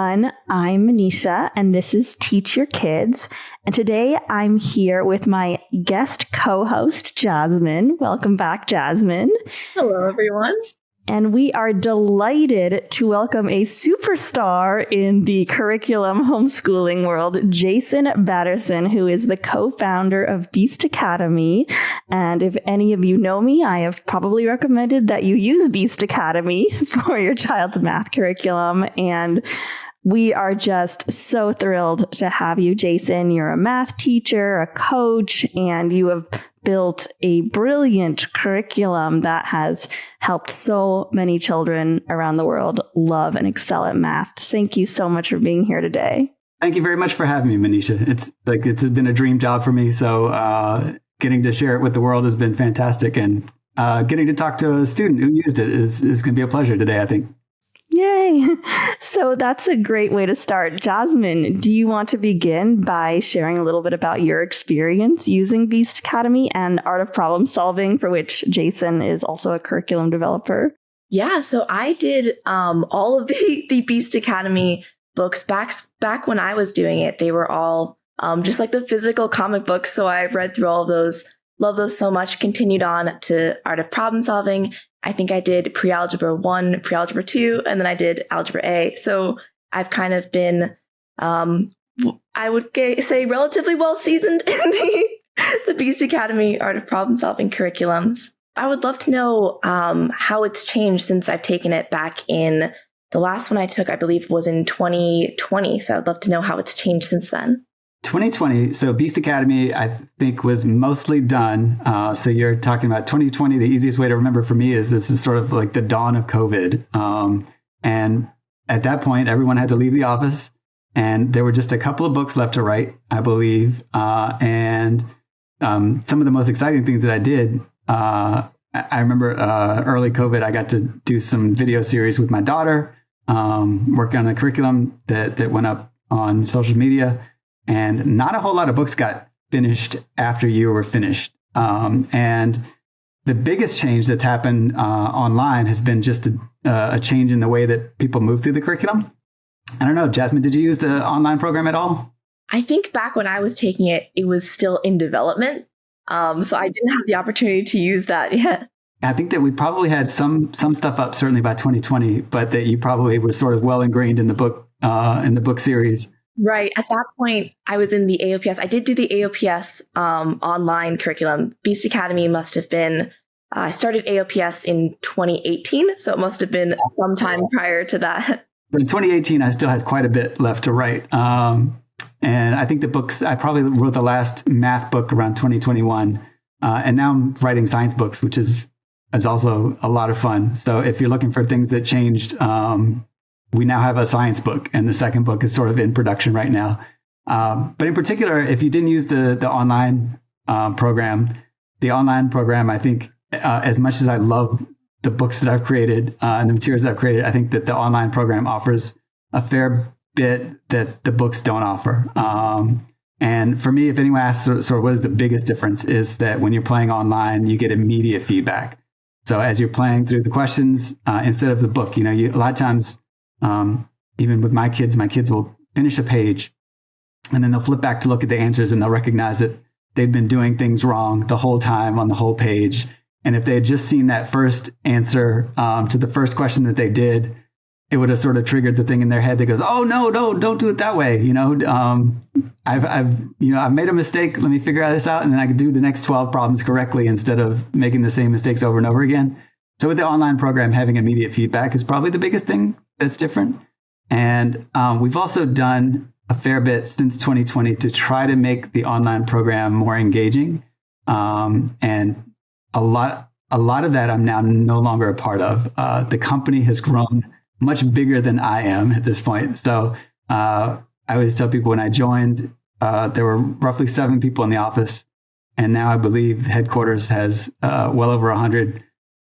everyone. I'm Manisha, and this is Teach Your Kids. And today I'm here with my guest co-host, Jasmine. Welcome back, Jasmine. Hello, everyone. And we are delighted to welcome a superstar in the curriculum homeschooling world, Jason Batterson, who is the co-founder of Beast Academy. And if any of you know me, I have probably recommended that you use Beast Academy for your child's math curriculum. And we are just so thrilled to have you, Jason. You're a math teacher, a coach, and you have built a brilliant curriculum that has helped so many children around the world love and excel at math. Thank you so much for being here today. Thank you very much for having me, Manisha. It's been a dream job for me. So getting to share it with the world has been fantastic. And getting to talk to a student who used it is going to be a pleasure today, I think. Yay. So that's a great way to start. Jasmine, do you want to begin by sharing a little bit about your experience using Beast Academy and Art of Problem Solving, for which Jason is also a curriculum developer? Yeah, so I did all of the Beast Academy books back when I was doing it. They were all just like the physical comic books. So I read through all of those, love those so much, continued on to Art of Problem Solving. I think I did pre-algebra 1, pre-algebra 2, and then I did algebra A. So I've kind of been, I would say, relatively well seasoned in the Beast Academy Art of Problem Solving curriculums. I would love to know how it's changed since I've taken it back in the last one I took, I believe, was in 2020. So I'd love to know how it's changed since then. 2020, so Beast Academy, I think, was mostly done. So you're talking about 2020. The easiest way to remember for me is this is sort of like the dawn of COVID. And at that point, everyone had to leave the office. And there were just a couple of books left to write, I believe. And some of the most exciting things that I did, I remember early COVID, I got to do some video series with my daughter, work on a curriculum that went up on social media. And not a whole lot of books got finished after you were finished. And the biggest change that's happened online has been just a change in the way that people move through the curriculum. I don't know, Jasmine, did you use the online program at all? I think back when I was taking it, it was still in development. So I didn't have the opportunity to use that yet. I think that we probably had some stuff up certainly by 2020, but that you probably were sort of well ingrained in the book series. Right. At that point, I was in the AOPS. I did do the AOPS online curriculum. Beast Academy must have been, I started AOPS in 2018, so it must have been sometime prior to that. But in 2018, I still had quite a bit left to write. And I think the books, I probably wrote the last math book around 2021. And now I'm writing science books, which is also a lot of fun. So if you're looking for things that changed, we now have a science book, and the second book is sort of in production right now. But in particular, if you didn't use the online program, I think as much as I love the books that I've created and the materials that I've created, I think that the online program offers a fair bit that the books don't offer. And for me, if anyone asks sort of what is the biggest difference, is that when you're playing online, you get immediate feedback. So as you're playing through the questions, instead of the book, a lot of times, even with my kids will finish a page and then they'll flip back to look at the answers and they'll recognize that they've been doing things wrong the whole time on the whole page. And if they had just seen that first answer to the first question that they did, it would have sort of triggered the thing in their head that goes, oh, no, don't do it that way. I've made a mistake. Let me figure this out. And then I could do the next 12 problems correctly instead of making the same mistakes over and over again. So with the online program, having immediate feedback is probably the biggest thing that's different. And we've also done a fair bit since 2020 to try to make the online program more engaging. And a lot of that I'm now no longer a part of. The company has grown much bigger than I am at this point. So I always tell people when I joined, there were roughly 7 people in the office. And now I believe headquarters has well over 100,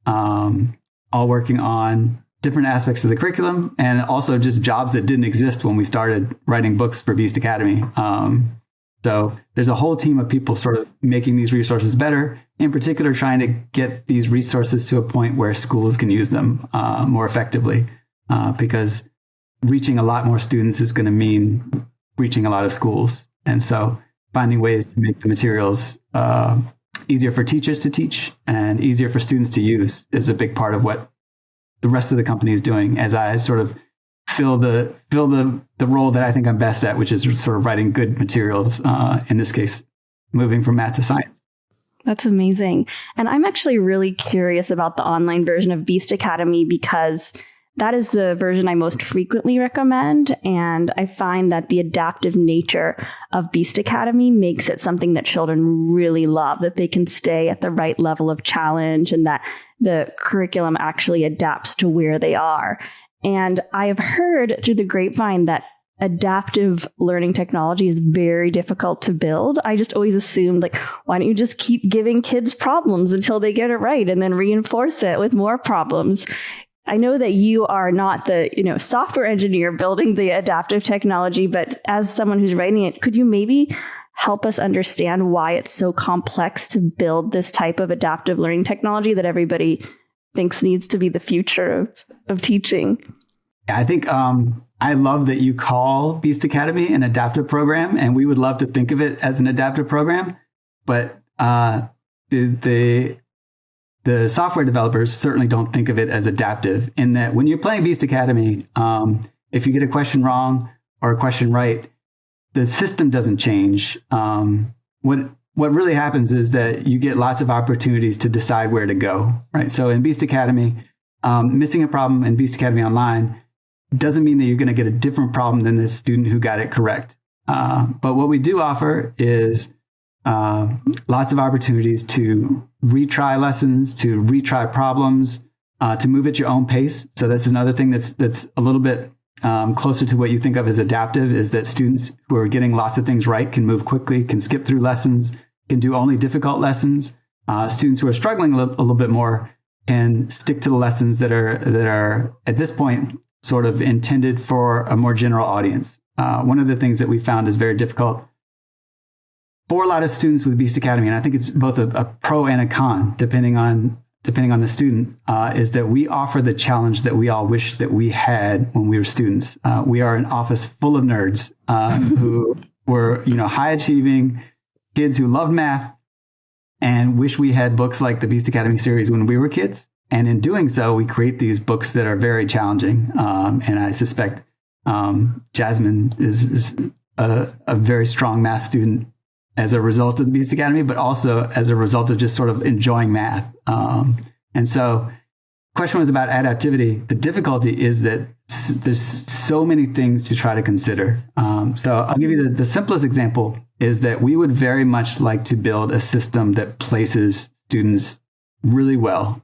all working on different aspects of the curriculum and also just jobs that didn't exist when we started writing books for Beast Academy. So there's a whole team of people sort of making these resources better, in particular trying to get these resources to a point where schools can use them more effectively. Because reaching a lot more students is going to mean reaching a lot of schools. And so finding ways to make the materials easier for teachers to teach and easier for students to use is a big part of what the rest of the company is doing, as I sort of fill the role that I think I'm best at, which is sort of writing good materials, in this case, moving from math to science. That's amazing. And I'm actually really curious about the online version of Beast Academy because that is the version I most frequently recommend. And I find that the adaptive nature of Beast Academy makes it something that children really love, that they can stay at the right level of challenge and that the curriculum actually adapts to where they are. And I have heard through the grapevine that adaptive learning technology is very difficult to build. I just always assumed, like, why don't you just keep giving kids problems until they get it right and then reinforce it with more problems? I know that you are not the, software engineer building the adaptive technology, but as someone who's writing it, could you maybe help us understand why it's so complex to build this type of adaptive learning technology that everybody thinks needs to be the future of teaching? I think I love that you call Beast Academy an adaptive program, and we would love to think of it as an adaptive program. But the software developers certainly don't think of it as adaptive, in that when you're playing Beast Academy, if you get a question wrong or a question right, the system doesn't change. What really happens is that you get lots of opportunities to decide where to go, right? So in Beast Academy, missing a problem in Beast Academy Online doesn't mean that you're going to get a different problem than the student who got it correct. But what we do offer is lots of opportunities to retry lessons, to retry problems, to move at your own pace. So that's another thing that's a little bit closer to what you think of as adaptive, is that students who are getting lots of things right can move quickly, can skip through lessons, can do only difficult lessons. Students who are struggling a little bit more can stick to the lessons that are at this point sort of intended for a more general audience. One of the things that we found is very difficult for a lot of students with Beast Academy, and I think it's both a pro and a con, depending on the student, is that we offer the challenge that we all wish that we had when we were students. We are an office full of nerds who were, high achieving kids who loved math and wish we had books like the Beast Academy series when we were kids. And in doing so, we create these books that are very challenging. And I suspect Jasmine is a very strong math student as a result of the Beast Academy, but also as a result of just sort of enjoying math. And so the question was about adaptivity. The difficulty is that there's so many things to try to consider. So I'll give you the simplest example is that we would very much like to build a system that places students really well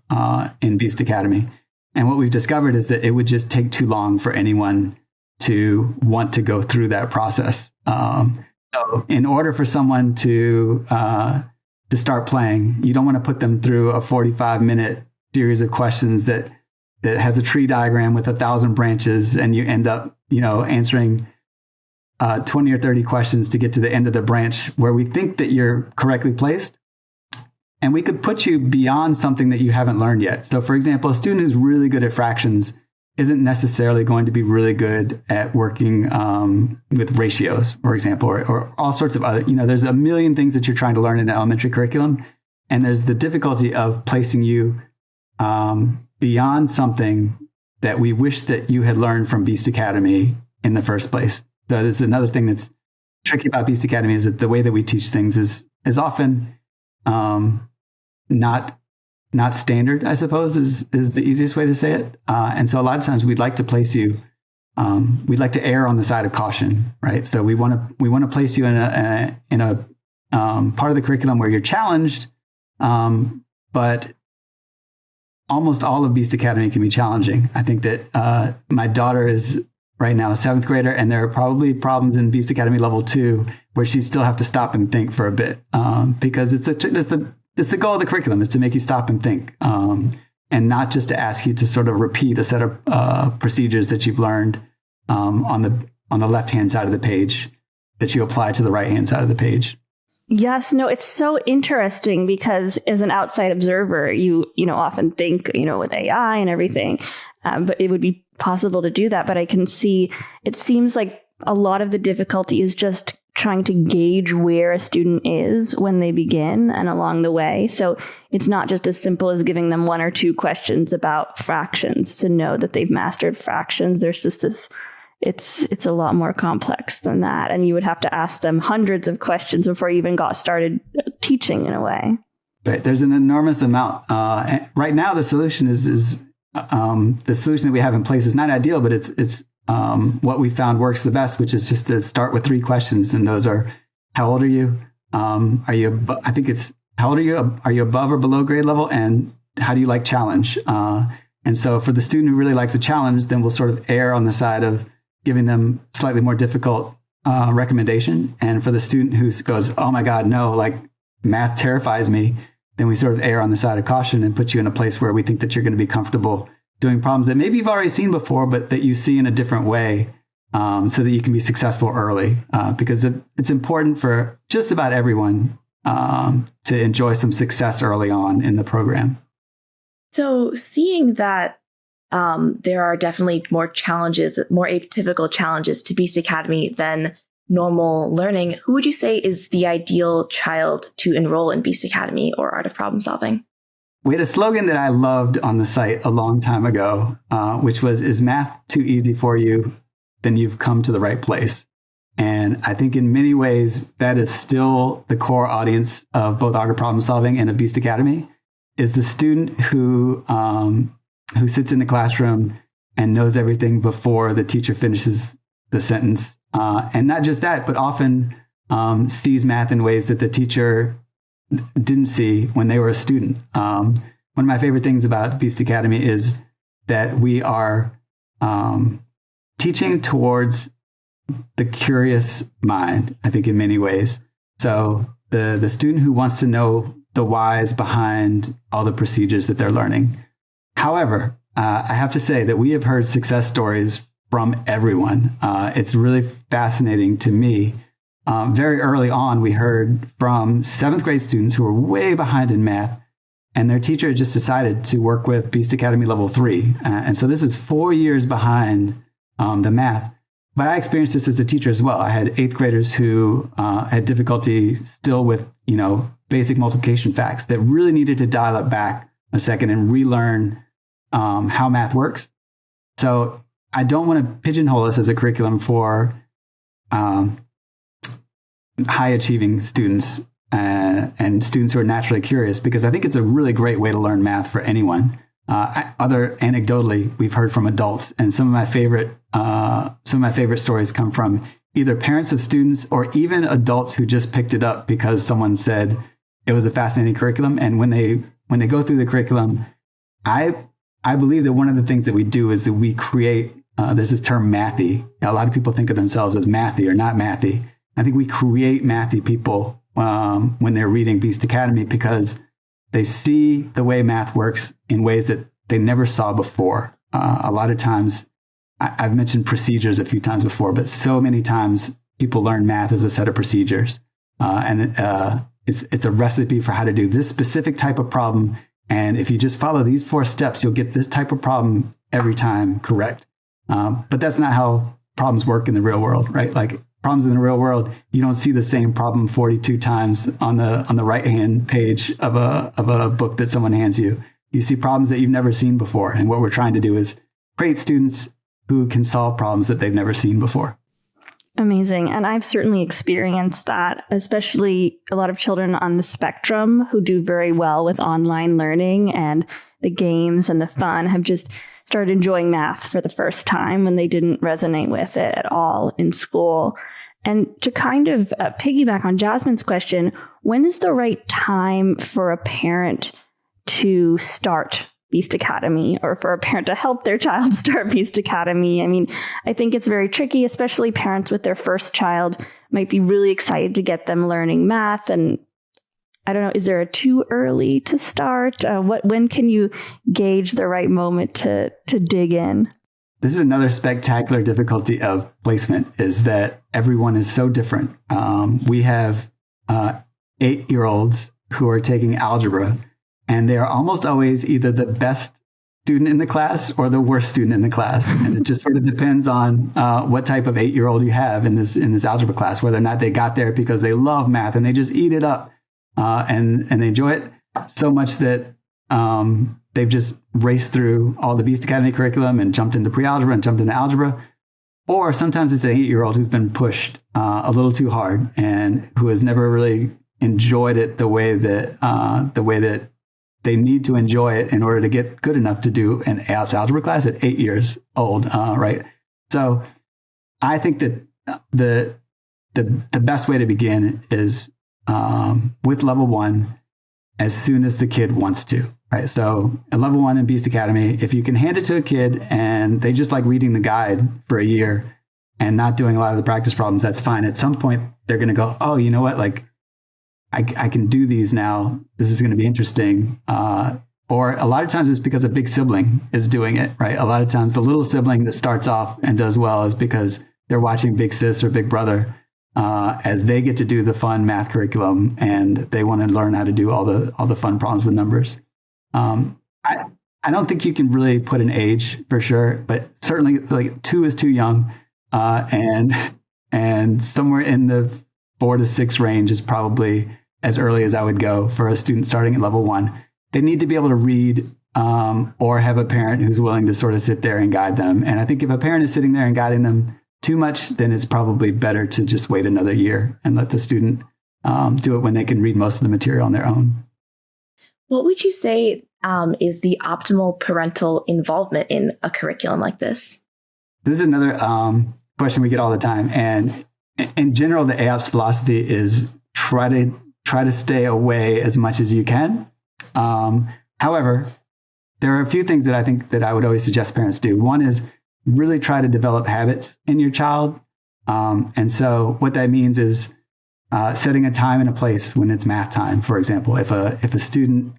in Beast Academy. And what we've discovered is that it would just take too long for anyone to want to go through that process. So in order for someone to start playing, you don't want to put them through a 45-minute series of questions that has a tree diagram with 1,000 branches, and you end up, answering 20 or 30 questions to get to the end of the branch where we think that you're correctly placed. And we could put you beyond something that you haven't learned yet. So, for example, a student who's really good at fractions isn't necessarily going to be really good at working with ratios, for example, or all sorts of other, there's a million things that you're trying to learn in an elementary curriculum. And there's the difficulty of placing you beyond something that we wish that you had learned from Beast Academy in the first place. So there's another thing that's tricky about Beast Academy, is that the way that we teach things is often not standard, I suppose, is the easiest way to say it. And so a lot of times we'd like to place you, we'd like to err on the side of caution, right? So we want to place you in a part of the curriculum where you're challenged, but almost all of Beast Academy can be challenging. I think that my daughter is right now a 7th grader, and there are probably problems in Beast Academy level 2 where she'd still have to stop and think for a bit, because it's the goal of the curriculum is to make you stop and think, and not just to ask you to sort of repeat a set of procedures that you've learned on the left-hand side of the page that you apply to the right-hand side of the page. Yes, no, it's so interesting because as an outside observer, you often think, with AI and everything, but it would be possible to do that, but I can see it seems like a lot of the difficulty is just trying to gauge where a student is when they begin and along the way. So it's not just as simple as giving them one or two questions about fractions to know that they've mastered fractions. There's just this, it's a lot more complex than that. And you would have to ask them hundreds of questions before you even got started teaching in a way. Right. There's an enormous amount. And right now, the solution is the solution that we have in place is not ideal, but it's what we found works the best, which is just to start with 3 questions. And those are, how old are you? I think it's, how old are you? Are you above or below grade level? And how do you like challenge? And so for the student who really likes a challenge, then we'll sort of err on the side of giving them slightly more difficult recommendation. And for the student who goes, oh my God, no, like math terrifies me, then we sort of err on the side of caution and put you in a place where we think that you're going to be comfortable doing problems that maybe you've already seen before, but that you see in a different way, so that you can be successful early. Because it's important for just about everyone to enjoy some success early on in the program. So seeing that there are definitely more challenges, more atypical challenges to Beast Academy than normal learning, who would you say is the ideal child to enroll in Beast Academy or Art of Problem Solving? We had a slogan that I loved on the site a long time ago, which was, is math too easy for you? Then you've come to the right place. And I think in many ways, that is still the core audience of both Art of Problem Solving and of Beast Academy, is the student who sits in the classroom and knows everything before the teacher finishes the sentence. And not just that, but often sees math in ways that the teacher didn't see when they were a student. One of my favorite things about Beast Academy is that we are teaching towards the curious mind, I think, in many ways. So the student who wants to know the whys behind all the procedures that they're learning. However, I have to say that we have heard success stories from everyone. It's really fascinating to me. Very early on, we heard from 7th grade students who were way behind in math, and their teacher had just decided to work with Beast Academy Level 3. And so this is 4 years behind the math. But I experienced this as a teacher as well. I had 8th graders who had difficulty still with, basic multiplication facts that really needed to dial it back a second and relearn how math works. So I don't want to pigeonhole this as a curriculum for high-achieving students and students who are naturally curious, because I think it's a really great way to learn math for anyone. Anecdotally, we've heard from adults, and some of my favorite stories come from either parents of students or even adults who just picked it up because someone said it was a fascinating curriculum. And when they go through the curriculum, I believe that one of the things that we do is that we create. There's this term mathy. A lot of people think of themselves as mathy or not mathy. I think we create mathy people when they're reading Beast Academy because they see the way math works in ways that they never saw before. A lot of times, I've mentioned procedures a few times before, but so many times people learn math as a set of procedures. And it's a recipe for how to do this specific type of problem. And if you just follow these 4 steps, you'll get this type of problem every time correct. But that's not how problems work in the real world, right? Like problems in the real world, you don't see the same problem 42 times on the right-hand page of a book that someone hands you. You see problems that you've never seen before. And what we're trying to do is create students who can solve problems that they've never seen before. Amazing. And I've certainly experienced that, especially a lot of children on the spectrum who do very well with online learning, and the games and the fun have just started enjoying math for the first time when they didn't resonate with it at all in school. And to kind of piggyback on Jasmine's question, when is the right time for a parent to start Beast Academy, or for a parent to help their child start Beast Academy? I mean, I think it's very tricky, especially parents with their first child might be really excited to get them learning math. And I don't know, is there a too early to start? When can you gauge the right moment to dig in? This is another spectacular difficulty of placement, is that everyone is so different. We have 8-year-olds who are taking algebra, and they are almost always either the best student in the class or the worst student in the class. And it just sort of depends on what type of 8-year-old you have in this algebra class, whether or not they got there because they love math and they just eat it up and they enjoy it so much that they've just raced through all the Beast Academy curriculum and jumped into pre-algebra and jumped into algebra. Or sometimes it's an 8-year-old who's been pushed a little too hard and who has never really enjoyed it the way that they need to enjoy it in order to get good enough to do an algebra class at 8 years old, right? So I think that the best way to begin is with level 1 as soon as the kid wants to, right? So at level 1 in Beast Academy, if you can hand it to a kid and they just like reading the guide for a year and not doing a lot of the practice problems, that's fine. At some point, they're going to go, oh, you know what? Like, I can do these now. This is going to be interesting. Or a lot of times it's because a big sibling is doing it, right? A lot of times the little sibling that starts off and does well is because they're watching Big Sis or Big Brother as they get to do the fun math curriculum and they want to learn how to do all the fun problems with numbers. I don't think you can really put an age for sure, but certainly like 2 is too young, and somewhere in the 4 to 6 range is probably as early as I would go for a student starting at level 1. They need to be able to read or have a parent who's willing to sort of sit there and guide them. And I think if a parent is sitting there and guiding them too much, then it's probably better to just wait another year and let the student do it when they can read most of the material on their own. What would you say is the optimal parental involvement in a curriculum like this? This is another question we get all the time. And in general, the AOPS philosophy is try to stay away as much as you can. However, there are a few things that I think that I would always suggest parents do. One is really try to develop habits in your child. And so what that means is setting a time and a place when it's math time, for example. If a student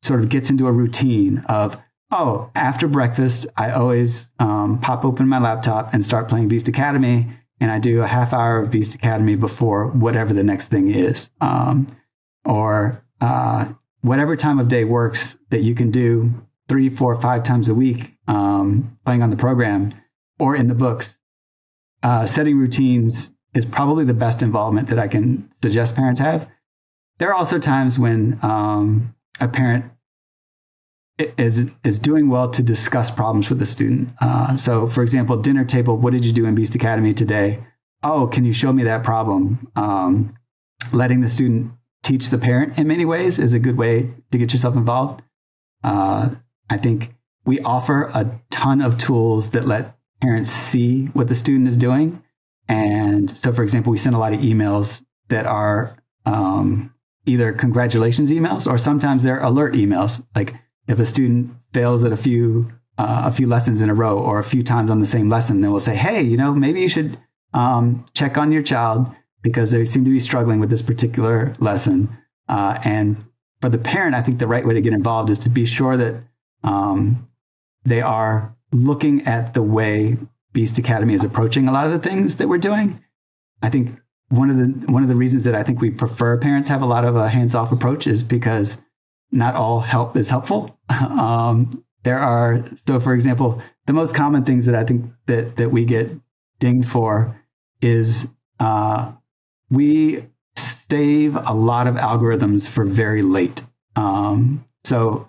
sort of gets into a routine of, oh, after breakfast, I always pop open my laptop and start playing Beast Academy, and I do a half hour of Beast Academy before whatever the next thing is. Or whatever time of day works that you can do 3, 4, 5 times a week playing on the program or in the books. Setting routines is probably the best involvement that I can suggest parents have. There are also times when a parent is doing well to discuss problems with the student. So, for example, dinner table, what did you do in Beast Academy today? Oh, can you show me that problem? Letting the student teach the parent in many ways is a good way to get yourself involved. I think we offer a ton of tools that let parents see what the student is doing. And so, for example, we send a lot of emails that are either congratulations emails or sometimes they're alert emails. Like if a student fails at a few lessons in a row or a few times on the same lesson, then we'll say, hey, maybe you should check on your child because they seem to be struggling with this particular lesson. And for the parent, I think the right way to get involved is to be sure that they are looking at the way Beast Academy is approaching a lot of the things that we're doing. I think one of the reasons that I think we prefer parents have a lot of a hands-off approach is because not all help is helpful. So for example, the most common things that I think that we get dinged for is we save a lot of algorithms for very late. So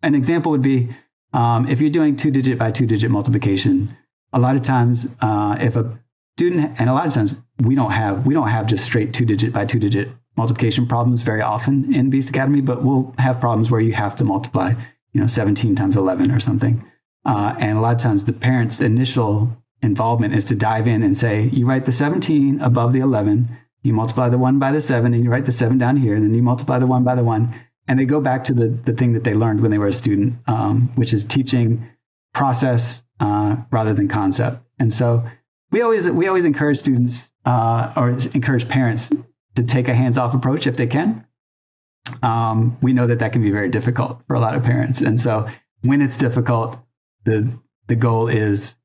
an example would be if you're doing 2-digit by 2-digit multiplication, a lot of times if a student, and a lot of times we don't have just straight 2-digit by 2-digit multiplication problems very often in Beast Academy, but we'll have problems where you have to multiply 17 times 11 or something. And a lot of times the parent's initial involvement is to dive in and say, you write the 17 above the 11, you multiply the 1 by the 7, and you write the 7 down here, and then you multiply the 1 by the 1. And they go back to the thing that they learned when they were a student, which is teaching process rather than concept. And so we always encourage students or encourage parents to take a hands-off approach if they can. We know that can be very difficult for a lot of parents. And so when it's difficult, the goal is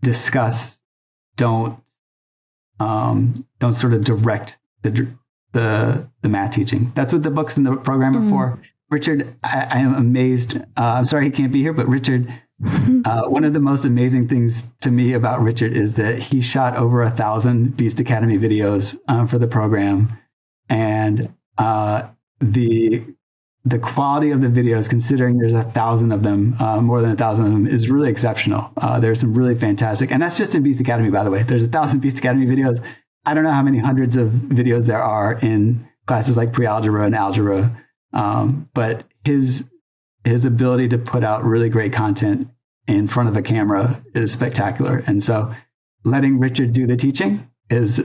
discuss, don't sort of direct the math teaching. That's what the books in the program are for. Richard, I am amazed. I'm sorry he can't be here, but Richard, one of the most amazing things to me about Richard is that he shot over 1,000 Beast Academy videos for the program. And the quality of the videos, considering there's 1,000 of them, more than 1,000 of them, is really exceptional. There's some really fantastic, and that's just in Beast Academy, by the way. There's 1,000 Beast Academy videos. I don't know how many hundreds of videos there are in classes like pre-algebra and algebra, but his ability to put out really great content in front of a camera is spectacular. And so letting Richard do the teaching is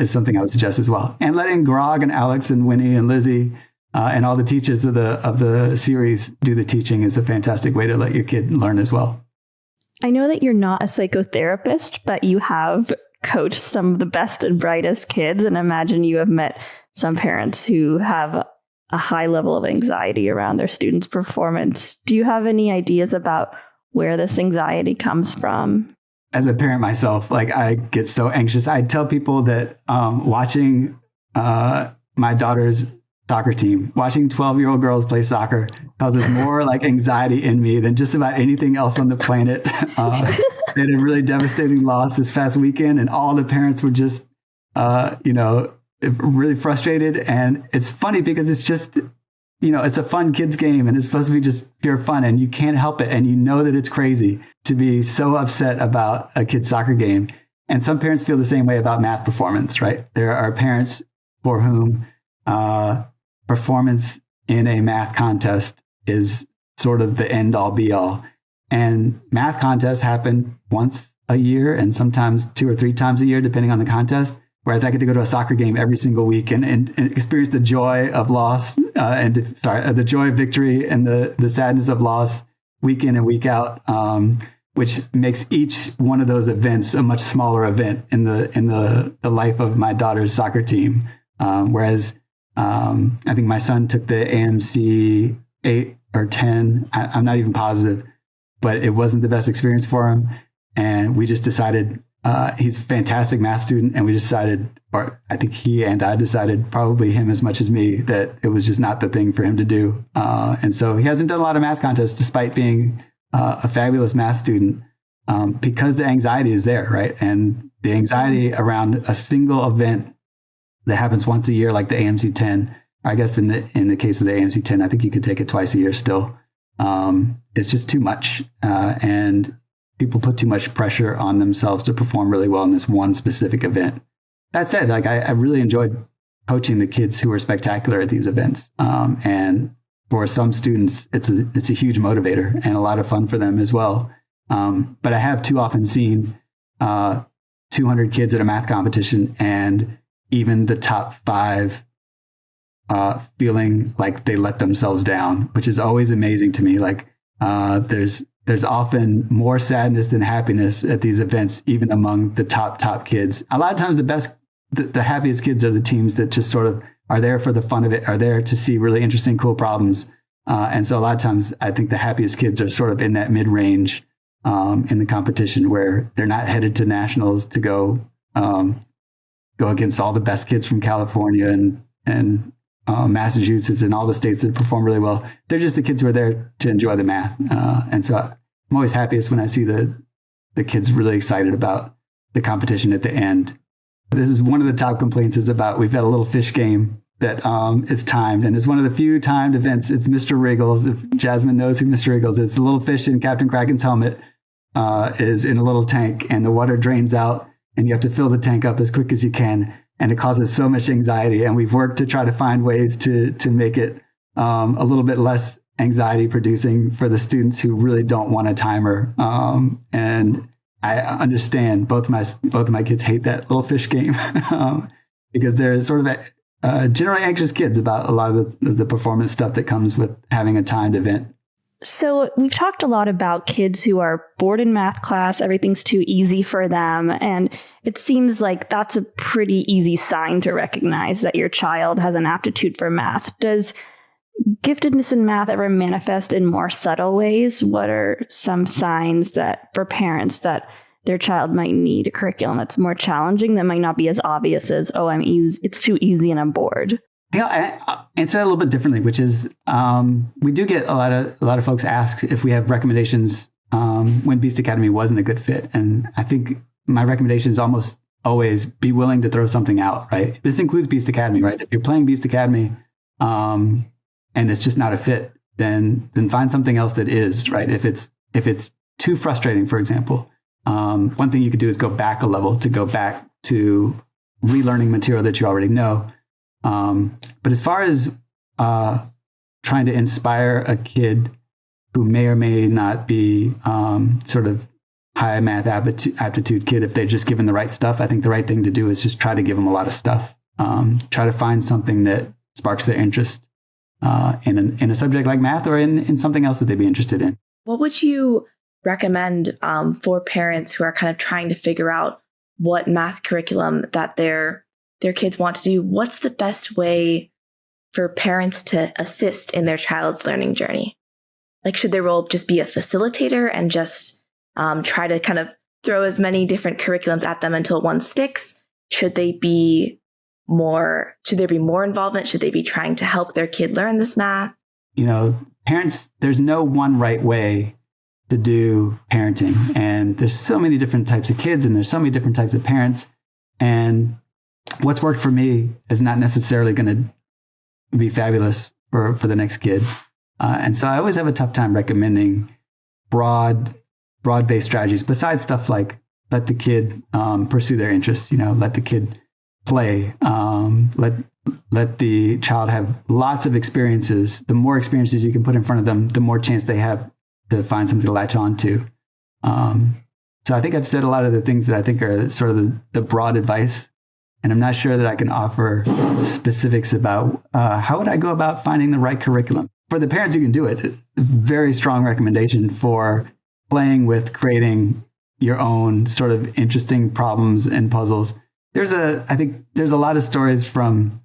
something I would suggest as well. And letting Grog and Alex and Winnie and Lizzie and all the teachers of the series do the teaching is a fantastic way to let your kid learn as well. I know that you're not a psychotherapist, but you have coached some of the best and brightest kids, and imagine you have met some parents who have a high level of anxiety around their students' performance. Do you have any ideas about where this anxiety comes from? As a parent myself, I get so anxious. I tell people that watching my daughter's soccer team, watching 12-year-old girls play soccer causes more anxiety in me than just about anything else on the planet. They had a really devastating loss this past weekend, and all the parents were just, really frustrated. And it's funny because it's just, it's a fun kids game, and it's supposed to be just pure fun, and you can't help it. And you know that it's crazy to be so upset about a kid's soccer game. And some parents feel the same way about math performance, right? There are parents for whom performance in a math contest is sort of the end all be all. And math contests happen once a year and sometimes 2 or 3 times a year, depending on the contest. Whereas I get to go to a soccer game every single week and experience the joy of loss the joy of victory and the sadness of loss week in and week out, which makes each one of those events a much smaller event in the life of my daughter's soccer team. Whereas I think my son took the AMC 8 or 10. I'm not even positive, but it wasn't the best experience for him. And we just decided, he's a fantastic math student. And we decided, or I think he and I decided, probably him as much as me, that it was just not the thing for him to do. And so he hasn't done a lot of math contests despite being a fabulous math student, because the anxiety is there, right? And the anxiety around a single event that happens once a year, like the AMC 10. I guess in the case of the AMC 10, I think you could take it twice a year still. It's just too much, and people put too much pressure on themselves to perform really well in this one specific event. That said, I really enjoyed coaching the kids who were spectacular at these events, and for some students, it's a huge motivator and a lot of fun for them as well. But I have too often seen 200 kids at a math competition, and even the top 5 feeling like they let themselves down, which is always amazing to me. There's often more sadness than happiness at these events, even among the top kids. A lot of times the happiest kids are the teams that just sort of are there for the fun of it, are there to see really interesting, cool problems. And so a lot of times I think the happiest kids are sort of in that mid-range in the competition, where they're not headed to nationals to go against all the best kids from California and Massachusetts and all the states that perform really well. They're just the kids who are there to enjoy the math. And so I'm always happiest when I see the kids really excited about the competition at the end. This is one of the top complaints is about, we've got a little fish game that is timed, and it's one of the few timed events. It's Mr. Wriggles. If Jasmine knows who Mr. Wriggles is, the little fish in Captain Kraken's helmet is in a little tank, and the water drains out, and you have to fill the tank up as quick as you can. And it causes so much anxiety. And we've worked to try to find ways to make it a little bit less anxiety producing for the students who really don't want a timer. And I understand both of my kids hate that little fish game because they're sort of generally anxious kids about a lot of the performance stuff that comes with having a timed event. So we've talked a lot about kids who are bored in math class, everything's too easy for them. And it seems like that's a pretty easy sign to recognize that your child has an aptitude for math. Does giftedness in math ever manifest in more subtle ways? What are some signs that for parents that their child might need a curriculum that's more challenging, that might not be as obvious as, it's too easy and I'm bored? I'll answer that a little bit differently, which is we do get a lot of folks ask if we have recommendations when Beast Academy wasn't a good fit. And I think my recommendation is almost always be willing to throw something out, right? This includes Beast Academy, right? If you're playing Beast Academy and it's just not a fit, then find something else that is, right? If it's too frustrating, for example, one thing you could do is go back a level to go back to relearning material that you already know. But as far as trying to inspire a kid who may or may not be sort of high math aptitude kid, if they're just given the right stuff, I think the right thing to do is just try to give them a lot of stuff. Try to find something that sparks their interest in a subject like math or in something else that they'd be interested in. What would you recommend for parents who are kind of trying to figure out what math curriculum that their kids want to do? What's the best way for parents to assist in their child's learning journey? Like, should their role just be a facilitator and just try to kind of throw as many different curriculums at them until one sticks? Should there be more involvement? Should they be trying to help their kid learn this math? Parents, there's no one right way to do parenting. And there's so many different types of kids and there's so many different types of parents. And what's worked for me is not necessarily going to be fabulous for the next kid. And so I always have a tough time recommending broad-based strategies besides stuff like let the kid pursue their interests, let the kid play, let the child have lots of experiences. The more experiences you can put in front of them, the more chance they have to find something to latch on to. So I think I've said a lot of the things that I think are sort of the broad advice. And I'm not sure that I can offer specifics about how would I go about finding the right curriculum. For the parents who can do it, very strong recommendation for playing with creating your own sort of interesting problems and puzzles. I think there's a lot of stories from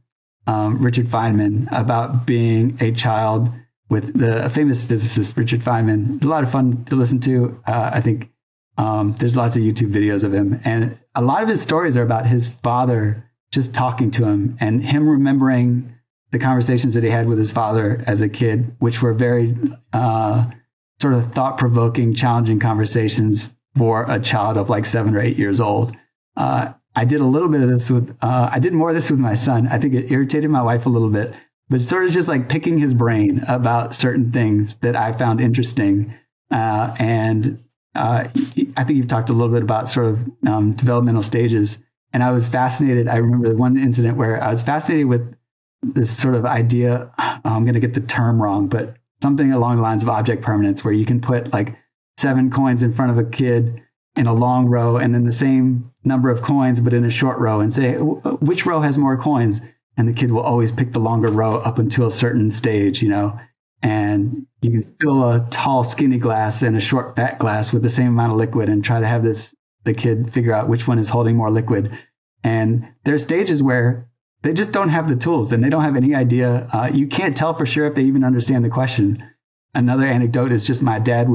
Richard Feynman about being a child with the famous physicist, Richard Feynman. It's a lot of fun to listen to. I think there's lots of YouTube videos of him. And a lot of his stories are about his father just talking to him and him remembering the conversations that he had with his father as a kid, which were very sort of thought-provoking, challenging conversations for a child of like 7 or 8 years old. I did a little bit of this I did more of this with my son. I think it irritated my wife a little bit, but sort of just like picking his brain about certain things that I found interesting. And I think you've talked a little bit about sort of developmental stages. And I was fascinated. I remember one incident where I was fascinated with this sort of idea. I'm going to get the term wrong, but something along the lines of object permanence, where you can put like 7 coins in front of a kid in a long row and then the same number of coins, but in a short row, and say, which row has more coins? And the kid will always pick the longer row up until a certain stage, and you can fill a tall, skinny glass and a short, fat glass with the same amount of liquid and try to have the kid figure out which one is holding more liquid. And there are stages where they just don't have the tools and they don't have any idea. You can't tell for sure if they even understand the question. Another anecdote is just my dad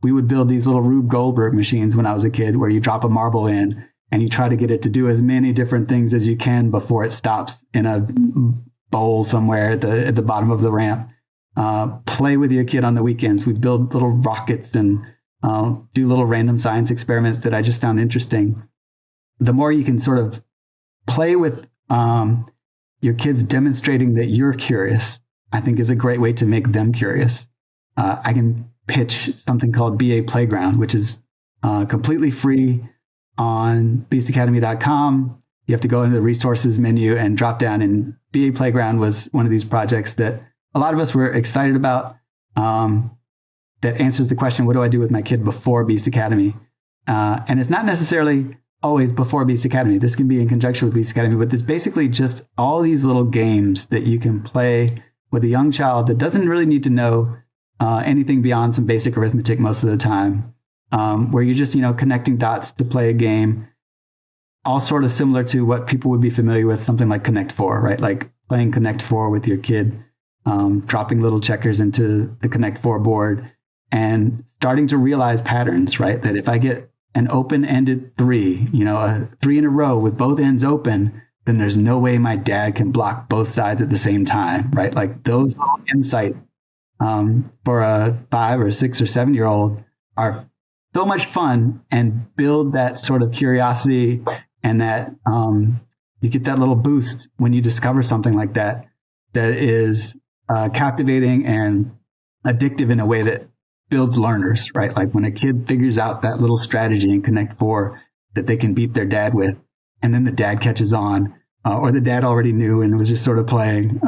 we would build these little Rube Goldberg machines when I was a kid, where you drop a marble in and you try to get it to do as many different things as you can before it stops in a bowl somewhere at the bottom of the ramp. Play with your kid on the weekends. We build little rockets and do little random science experiments that I just found interesting. The more you can sort of play with your kids demonstrating that you're curious, I think is a great way to make them curious. I can pitch something called BA Playground, which is completely free on beastacademy.com. You have to go into the resources menu and drop down, and BA Playground was one of these projects that a lot of us were excited about, that answers the question, what do I do with my kid before Beast Academy? And it's not necessarily always before Beast Academy. This can be in conjunction with Beast Academy, but it's basically just all these little games that you can play with a young child that doesn't really need to know anything beyond some basic arithmetic most of the time, where you're just, connecting dots to play a game, all sort of similar to what people would be familiar with, something like Connect 4, right? Like playing Connect 4 with your kid, dropping little checkers into the Connect 4 board and starting to realize patterns, right? That if I get an open-ended 3, a 3 in a row with both ends open, then there's no way my dad can block both sides at the same time, right? Like those little insights for a 5 or 6 or 7-year-old are so much fun and build that sort of curiosity, and that you get that little boost when you discover something like that is captivating and addictive in a way that builds learners, right? Like when a kid figures out that little strategy in Connect 4 that they can beat their dad with, and then the dad catches on, or the dad already knew and was just sort of playing,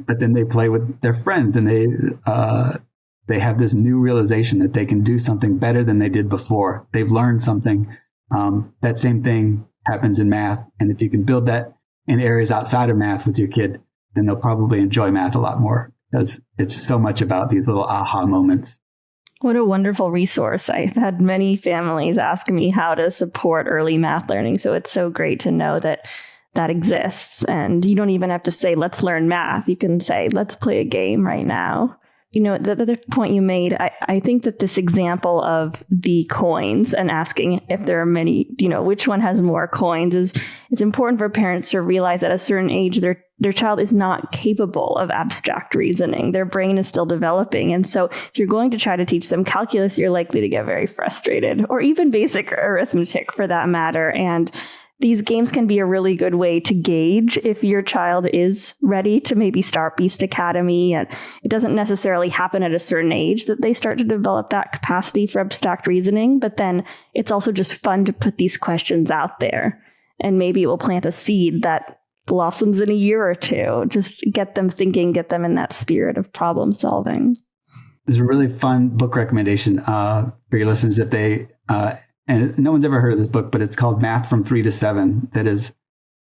but then they play with their friends, and they have this new realization that they can do something better than they did before. They've learned something. That same thing happens in math. And if you can build that in areas outside of math with your kid, then they'll probably enjoy math a lot more, because it's so much about these little aha moments. What a wonderful resource. I've had many families ask me how to support early math learning. So it's so great to know that that exists. And you don't even have to say, let's learn math. You can say, let's play a game right now. You know, the other point you made, I think that this example of the coins and asking if there are many, you know, which one has more coins is important for parents to realize at a certain age, their child is not capable of abstract reasoning. Their brain is still developing. And so if you're going to try to teach them calculus, you're likely to get very frustrated, or even basic arithmetic for that matter. And these games can be a really good way to gauge if your child is ready to maybe start Beast Academy. And it doesn't necessarily happen at a certain age that they start to develop that capacity for abstract reasoning. But then it's also just fun to put these questions out there. And maybe it will plant a seed that blossoms in a year or two. Just get them thinking, get them in that spirit of problem solving. There's a really fun book recommendation for your listeners if they... and no one's ever heard of this book, but it's called Math from 3 to 7. That is,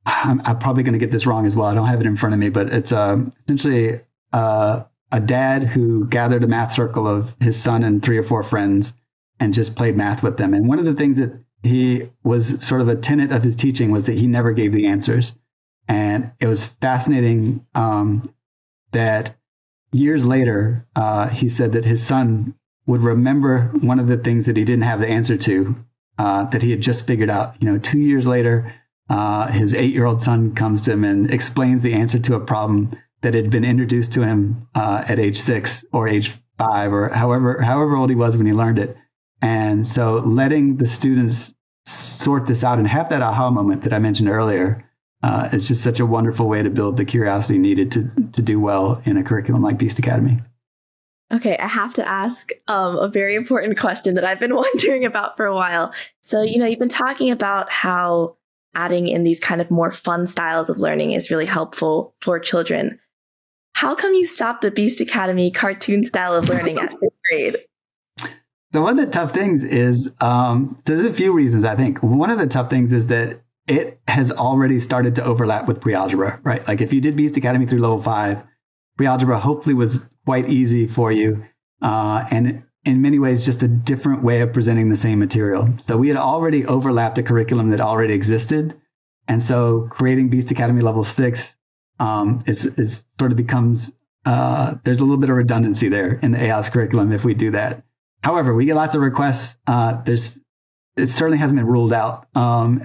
I'm probably going to get this wrong as well. I don't have it in front of me, but it's essentially a dad who gathered a math circle of his son and 3 or 4 friends and just played math with them. And one of the things that he was sort of a tenet of his teaching was that he never gave the answers. And it was fascinating that years later, he said that his son would remember one of the things that he didn't have the answer to, that he had just figured out. 2 years later, his 8-year-old son comes to him and explains the answer to a problem that had been introduced to him at age 6 or age 5 or however old he was when he learned it. And so letting the students sort this out and have that aha moment that I mentioned earlier is just such a wonderful way to build the curiosity needed to do well in a curriculum like Beast Academy. Okay, I have to ask a very important question that I've been wondering about for a while. So, you've been talking about how adding in these kind of more fun styles of learning is really helpful for children. How come you stopped the Beast Academy cartoon style of learning at 5th grade? So one of the tough things is, so there's a few reasons, I think. One of the tough things is that it has already started to overlap with pre-algebra, right? Like if you did Beast Academy through level 5, pre-algebra hopefully was quite easy for you, and in many ways just a different way of presenting the same material. So we had already overlapped a curriculum that already existed, and so creating Beast Academy level 6 is sort of becomes there's a little bit of redundancy there in the AOS curriculum if we do that. However, we get lots of requests. It certainly hasn't been ruled out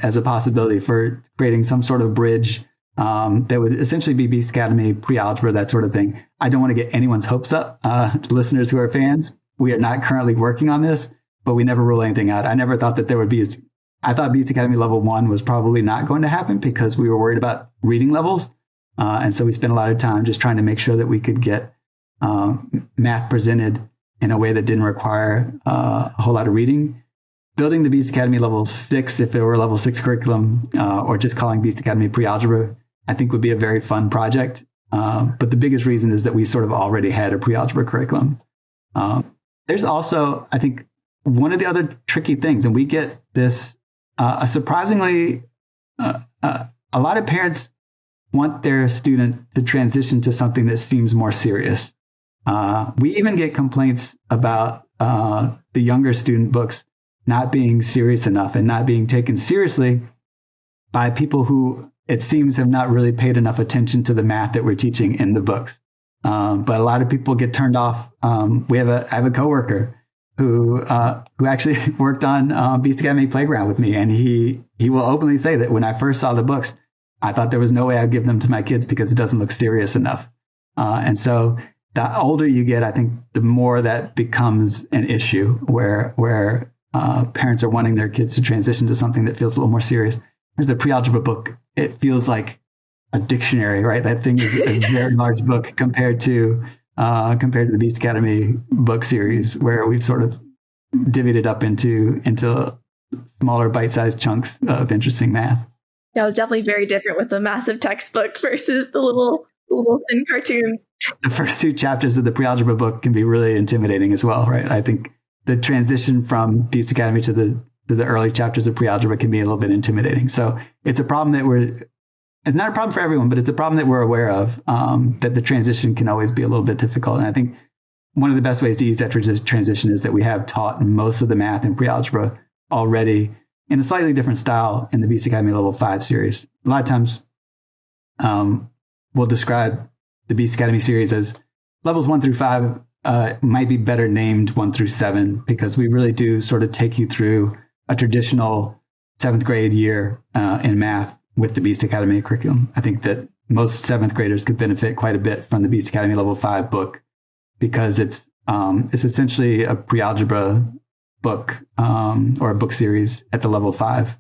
as a possibility for creating some sort of bridge that would essentially be Beast Academy, pre-algebra, that sort of thing. I don't want to get anyone's hopes up. Listeners who are fans, we are not currently working on this, but we never rule anything out. I never thought that there would be. I thought Beast Academy level 1 was probably not going to happen because we were worried about reading levels. And so we spent a lot of time just trying to make sure that we could get math presented in a way that didn't require a whole lot of reading. Building the Beast Academy level 6, if it were a level 6 curriculum, or just calling Beast Academy pre-algebra, I think would be a very fun project. But the biggest reason is that we sort of already had a pre-algebra curriculum. There's also, I think, one of the other tricky things, and we get this surprisingly, a lot of parents want their student to transition to something that seems more serious. We even get complaints about the younger student books not being serious enough and not being taken seriously by people who, it seems, have not really paid enough attention to the math that we're teaching in the books. But a lot of people get turned off. I have a coworker who actually worked on Beast Academy Playground with me, and he will openly say that when I first saw the books, I thought there was no way I'd give them to my kids because it doesn't look serious enough. And so the older you get, I think the more that becomes an issue where parents are wanting their kids to transition to something that feels a little more serious. There's the pre-algebra book. It feels like a dictionary, right? That thing is a very large book compared to the Beast Academy book series, where we've sort of divvied it up into smaller bite-sized chunks of interesting math. Yeah, it was definitely very different with the massive textbook versus the little thin cartoons. The first 2 chapters of the pre-algebra book can be really intimidating as well, right? I think the transition from Beast Academy to the early chapters of pre-algebra can be a little bit intimidating. So it's a problem it's not a problem for everyone, but it's a problem that we're aware of, that the transition can always be a little bit difficult. And I think one of the best ways to ease that transition is that we have taught most of the math in pre-algebra already in a slightly different style in the Beast Academy Level 5 series. A lot of times we'll describe the Beast Academy series as levels 1 through 5 might be better named 1 through 7, because we really do sort of take you through a traditional 7th grade year in math with the Beast Academy curriculum. I think that most 7th graders could benefit quite a bit from the Beast Academy Level 5 book, because it's essentially a pre-algebra book or a book series at the level 5.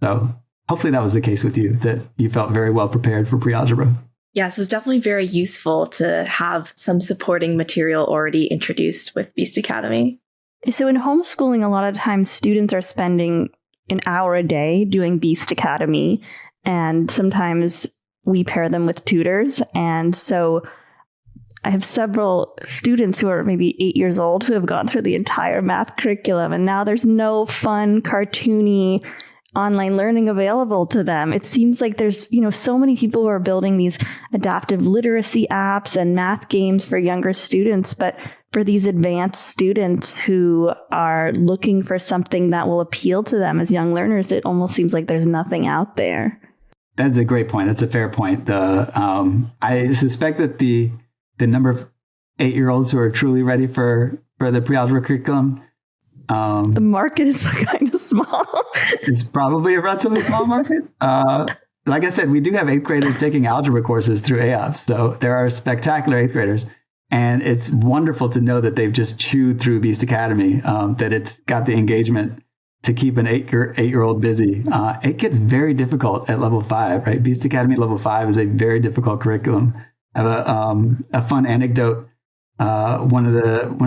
So hopefully that was the case with you, that you felt very well prepared for pre-algebra. Yes, it was definitely very useful to have some supporting material already introduced with Beast Academy. So in homeschooling, a lot of times students are spending an hour a day doing Beast Academy, and sometimes we pair them with tutors. And so I have several students who are maybe 8 years old who have gone through the entire math curriculum, and now there's no fun, cartoony online learning available to them. It seems like there's, so many people who are building these adaptive literacy apps and math games for younger students, but for these advanced students who are looking for something that will appeal to them as young learners, it almost seems like there's nothing out there. That's a great point. That's a fair point. I suspect that the number of 8-year-olds who are truly ready for the pre-algebra curriculum, the market is kind of small. It's probably a relatively small market. Like I said, we do have 8th graders taking algebra courses through AOPS. So there are spectacular 8th graders. And it's wonderful to know that they've just chewed through Beast Academy, that it's got the engagement to keep an 8-year-old busy. It gets very difficult at level 5, right? Beast Academy level 5 is a very difficult curriculum. I have a fun anecdote. One of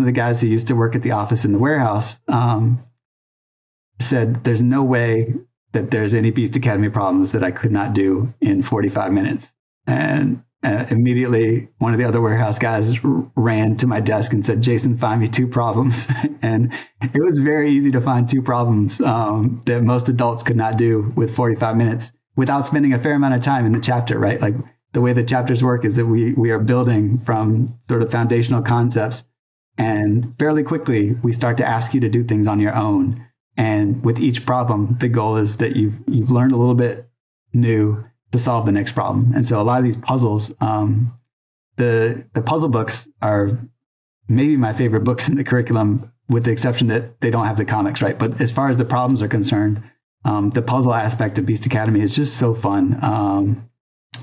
the guys who used to work at the office in the warehouse said, "There's no way that there's any Beast Academy problems that I could not do in 45 minutes." And immediately, one of the other warehouse guys ran to my desk and said, "Jason, find me 2 problems." And it was very easy to find 2 problems that most adults could not do with 45 minutes without spending a fair amount of time in the chapter, right? Like the way the chapters work is that we are building from sort of foundational concepts, and fairly quickly we start to ask you to do things on your own. And with each problem, the goal is that you've learned a little bit new to solve the next problem. And so a lot of these puzzles, the puzzle books are maybe my favorite books in the curriculum, with the exception that they don't have the comics, right? But as far as the problems are concerned, the puzzle aspect of Beast Academy is just so fun.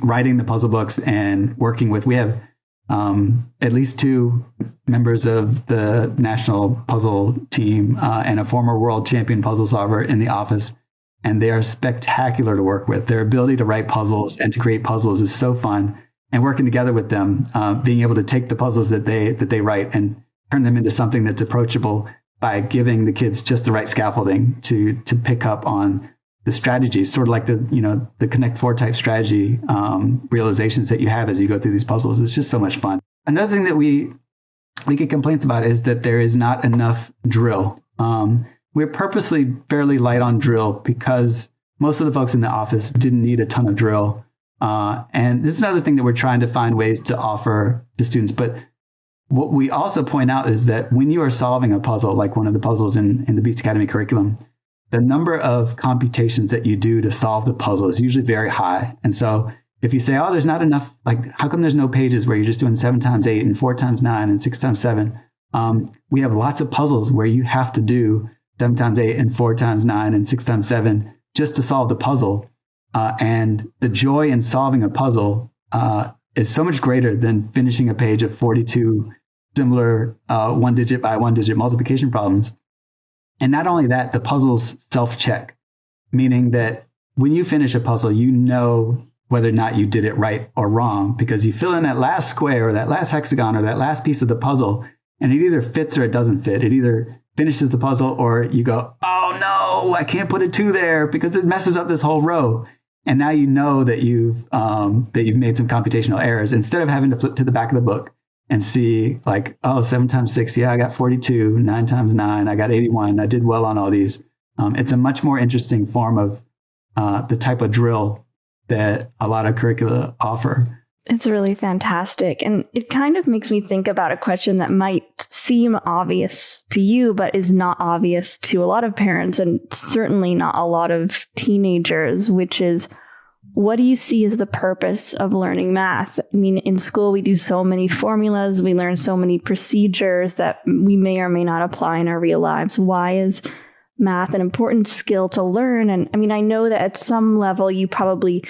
Writing the puzzle books and working with, we have at least 2 members of the national puzzle team and a former world champion puzzle solver in the office. And they are spectacular to work with. Their ability to write puzzles and to create puzzles is so fun. And working together with them, being able to take the puzzles that they write and turn them into something that's approachable by giving the kids just the right scaffolding to pick up on the strategies, sort of like the Connect 4 type strategy realizations that you have as you go through these puzzles. It's just so much fun. Another thing that we get complaints about is that there is not enough drill. We're purposely fairly light on drill because most of the folks in the office didn't need a ton of drill. And this is another thing that we're trying to find ways to offer to students. But what we also point out is that when you are solving a puzzle, like one of the puzzles in the Beast Academy curriculum, the number of computations that you do to solve the puzzle is usually very high. And so if you say, oh, there's not enough, like, how come there's no pages where you're just doing 7 times 8 and 4 times 9 and 6 times 7? We have lots of puzzles where you have to do 7 times 8 and 4 times 9 and 6 times 7 just to solve the puzzle. And the joy in solving a puzzle is so much greater than finishing a page of 42 similar 1-digit by 1-digit multiplication problems. And not only that, the puzzles self-check, meaning that when you finish a puzzle, you know whether or not you did it right or wrong, because you fill in that last square or that last hexagon or that last piece of the puzzle, and it either fits or it doesn't fit. It either finishes the puzzle or you go, oh no, I can't put a 2 there because it messes up this whole row. And now you know that you've made some computational errors, instead of having to flip to the back of the book and see like, oh, 7 times 6, yeah, I got 42, 9 times 9, I got 81, I did well on all these. It's a much more interesting form of the type of drill that a lot of curricula offer. It's really fantastic. And it kind of makes me think about a question that might seem obvious to you, but is not obvious to a lot of parents, and certainly not a lot of teenagers, which is, what do you see as the purpose of learning math? I mean, in school, we do so many formulas, we learn so many procedures that we may or may not apply in our real lives. Why is math an important skill to learn? And I mean, I know that at some level, you probably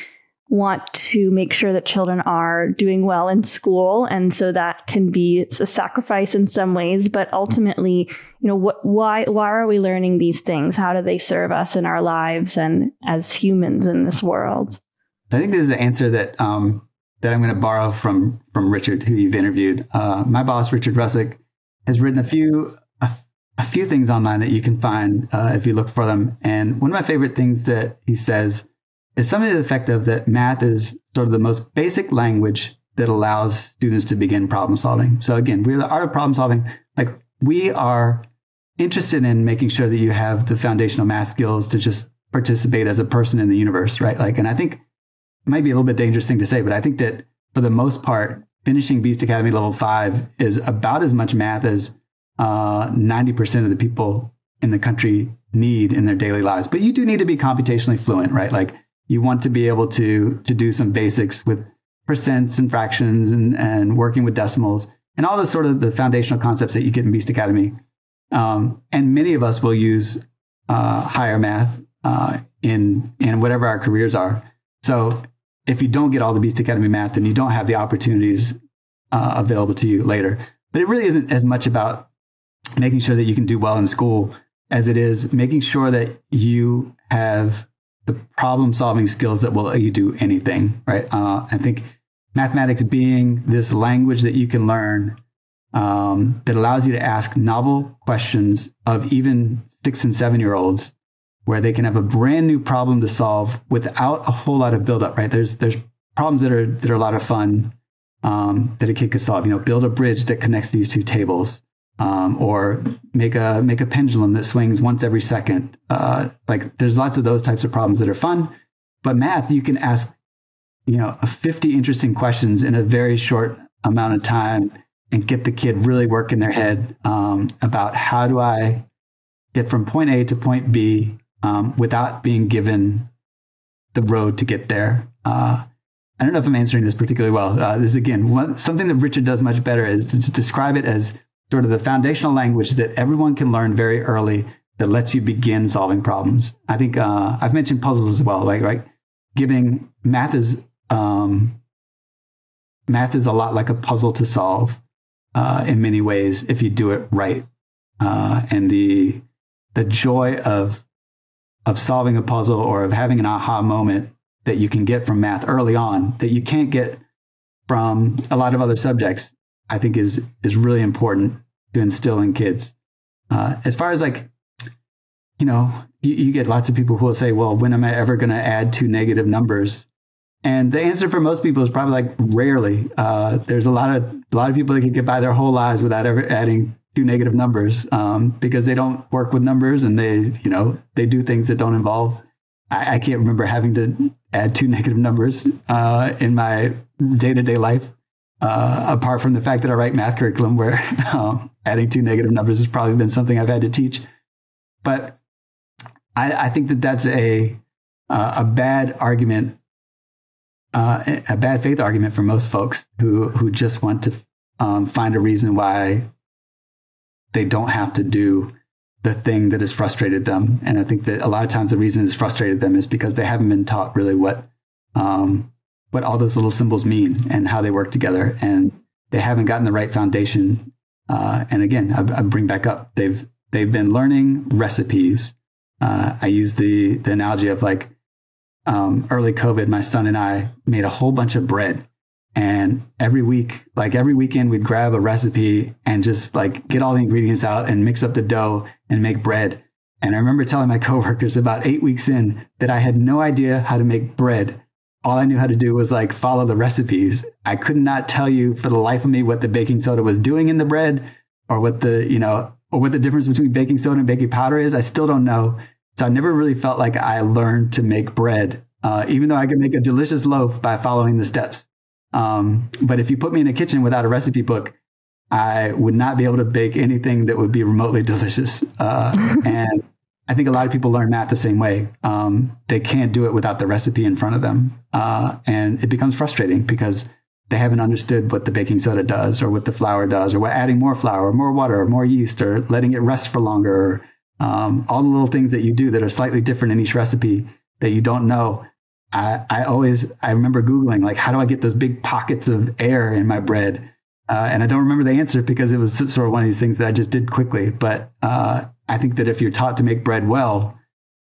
want to make sure that children are doing well in school. And so that can be a sacrifice in some ways. But ultimately, you know, why are we learning these things? How do they serve us in our lives and as humans in this world? I think there's an answer that I'm going to borrow from Richard, who you've interviewed. My boss, Richard Russick, has written a few things online that you can find if you look for them. And one of my favorite things that he says is something to the effect of that math is sort of the most basic language that allows students to begin problem solving. So again, we're the art of problem solving. Like, we are interested in making sure that you have the foundational math skills to just participate as a person in the universe, right? Like, and I think it might be a little bit dangerous thing to say, but I think that for the most part, finishing Beast Academy level 5 is about as much math as 90% of the people in the country need in their daily lives. But you do need to be computationally fluent, right? Like, you want to be able to do some basics with percents and fractions and working with decimals and all the sort of the foundational concepts that you get in Beast Academy. And many of us will use higher math in whatever our careers are. So if you don't get all the Beast Academy math, then you don't have the opportunities available to you later. But it really isn't as much about making sure that you can do well in school as it is making sure that you have the problem-solving skills that will let you do anything, right? I think mathematics being this language that you can learn that allows you to ask novel questions of even 6 and 7-year-olds, where they can have a brand new problem to solve without a whole lot of buildup, right? There's problems that are a lot of fun that a kid could solve. You know, build a bridge that connects these two tables. Or make a pendulum that swings once every second. Like, there's lots of those types of problems that are fun, but math, you can ask, 50 interesting questions in a very short amount of time and get the kid really working their head about how do I get from point A to point B without being given the road to get there. I don't know if I'm answering this particularly well. This is, again, something that Richard does much better is to describe it as sort of the foundational language that everyone can learn very early that lets you begin solving problems. I think I've mentioned puzzles as well, right? Giving math is a lot like a puzzle to solve in many ways if you do it right. And the joy of solving a puzzle or of having an aha moment that you can get from math early on that you can't get from a lot of other subjects, I think is really important to instill in kids. As far as you get lots of people who will say, well, when am I ever going to add 2 negative numbers? And the answer for most people is probably rarely. There's a lot of people that can get by their whole lives without ever adding 2 negative numbers because they don't work with numbers and they do things that don't involve. I can't remember having to add 2 negative numbers in my day-to-day life. Apart from the fact that I write math curriculum where adding 2 negative numbers has probably been something I've had to teach. But I think that that's a bad argument, a bad faith argument for most folks who just want to find a reason why they don't have to do the thing that has frustrated them. And I think that a lot of times the reason it's frustrated them is because they haven't been taught really what all those little symbols mean and how they work together. And they haven't gotten the right foundation. And again, I bring back up, they've been learning recipes. I use the analogy of like early COVID, my son and I made a whole bunch of bread. And every weekend, we'd grab a recipe and just like get all the ingredients out and mix up the dough and make bread. And I remember telling my coworkers about 8 weeks in that I had no idea how to make bread. All I knew how to do was like follow the recipes. I could not tell you for the life of me what the baking soda was doing in the bread, or what the difference between baking soda and baking powder is. I still don't know. So I never really felt like I learned to make bread, even though I could make a delicious loaf by following the steps. But if you put me in a kitchen without a recipe book, I would not be able to bake anything that would be remotely delicious. And I think a lot of people learn math the same way. They can't do it without the recipe in front of them. And it becomes frustrating because they haven't understood what the baking soda does, or what the flour does, or what adding more flour, or more water, or more yeast, or letting it rest for longer, or all the little things that you do that are slightly different in each recipe that you don't know. I remember Googling, like, how do I get those big pockets of air in my bread? And I don't remember the answer because it was sort of one of these things that I just did quickly. But I think that if you're taught to make bread well,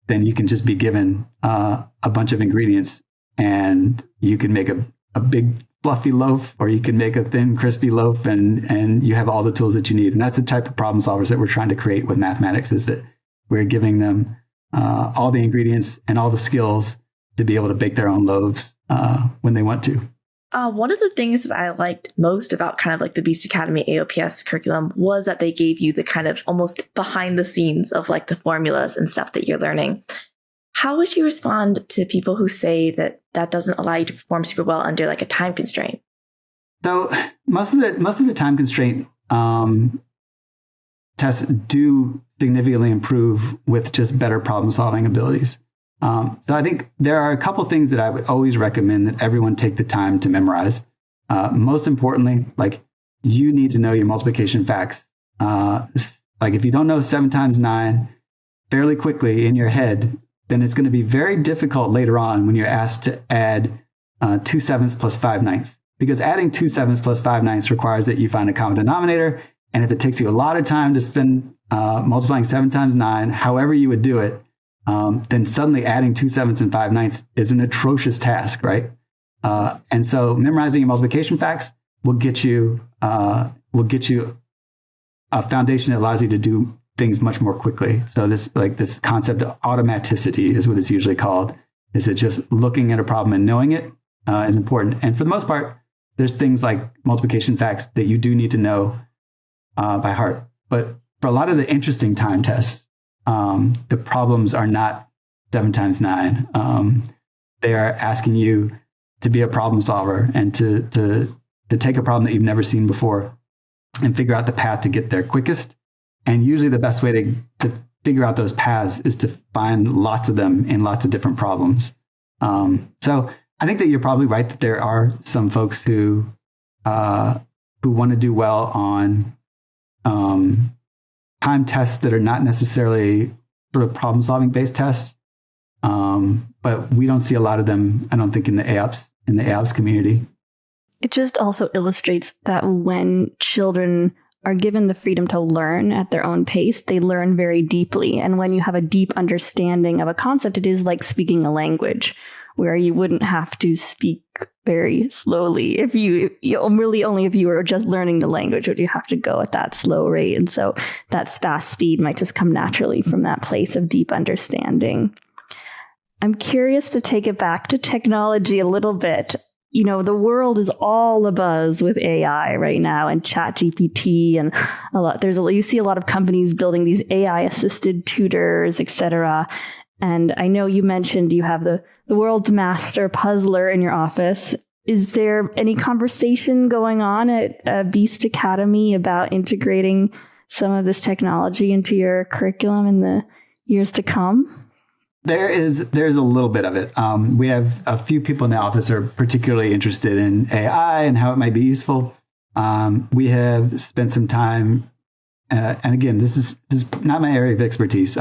then you can just be given a bunch of ingredients and you can make a big fluffy loaf, or you can make a thin, crispy loaf, and you have all the tools that you need. And that's the type of problem solvers that we're trying to create with mathematics, is that we're giving them all the ingredients and all the skills to be able to bake their own loaves when they want to. One of the things that I liked most about kind of like the Beast Academy AOPS curriculum was that they gave you the kind of almost behind the scenes of like the formulas and stuff that you're learning. How would you respond to people who say that that doesn't allow you to perform super well under like a time constraint? So most of the time constraint tests do significantly improve with just better problem solving abilities. So I think there are a couple things that I would always recommend that everyone take the time to memorize. Most importantly, like, you need to know your multiplication facts. Like, if you don't know 7 times 9 fairly quickly in your head, then it's going to be very difficult later on when you're asked to add 2 sevenths plus 5 ninths. Because adding 2 sevenths plus 5 ninths requires that you find a common denominator. And if it takes you a lot of time to spend multiplying 7 times 9, however you would do it, then suddenly adding 2 sevenths and 5 ninths is an atrocious task, right? And so memorizing your multiplication facts will get you a foundation that allows you to do things much more quickly. So this concept of automaticity is what it's usually called. Is that just looking at a problem and knowing it is important. And for the most part, there's things like multiplication facts that you do need to know by heart. But for a lot of the interesting time tests, the problems are not 7 times 9. They are asking you to be a problem solver and to take a problem that you've never seen before and figure out the path to get there quickest. And usually the best way to figure out those paths is to find lots of them in lots of different problems. So I think that you're probably right that there are some folks who want to do well on time tests that are not necessarily sort of problem-solving based tests, but we don't see a lot of them, I don't think, in the AOPS community. It just also illustrates that when children are given the freedom to learn at their own pace, they learn very deeply. And when you have a deep understanding of a concept, it is like speaking a language, where you wouldn't have to speak very slowly if you were just learning the language, would you have to go at that slow rate. And so that fast speed might just come naturally from that place of deep understanding. I'm curious to take it back to technology a little bit. You know, the world is all abuzz with AI right now, and ChatGPT, and you see a lot of companies building these AI assisted tutors, etc. And I know you mentioned you have the world's master puzzler in your office. Is there any conversation going on at Beast Academy about integrating some of this technology into your curriculum in the years to come? There's a little bit of it. We have a few people in the office who are particularly interested in AI and how it might be useful. We have spent some time and again, this is not my area of expertise.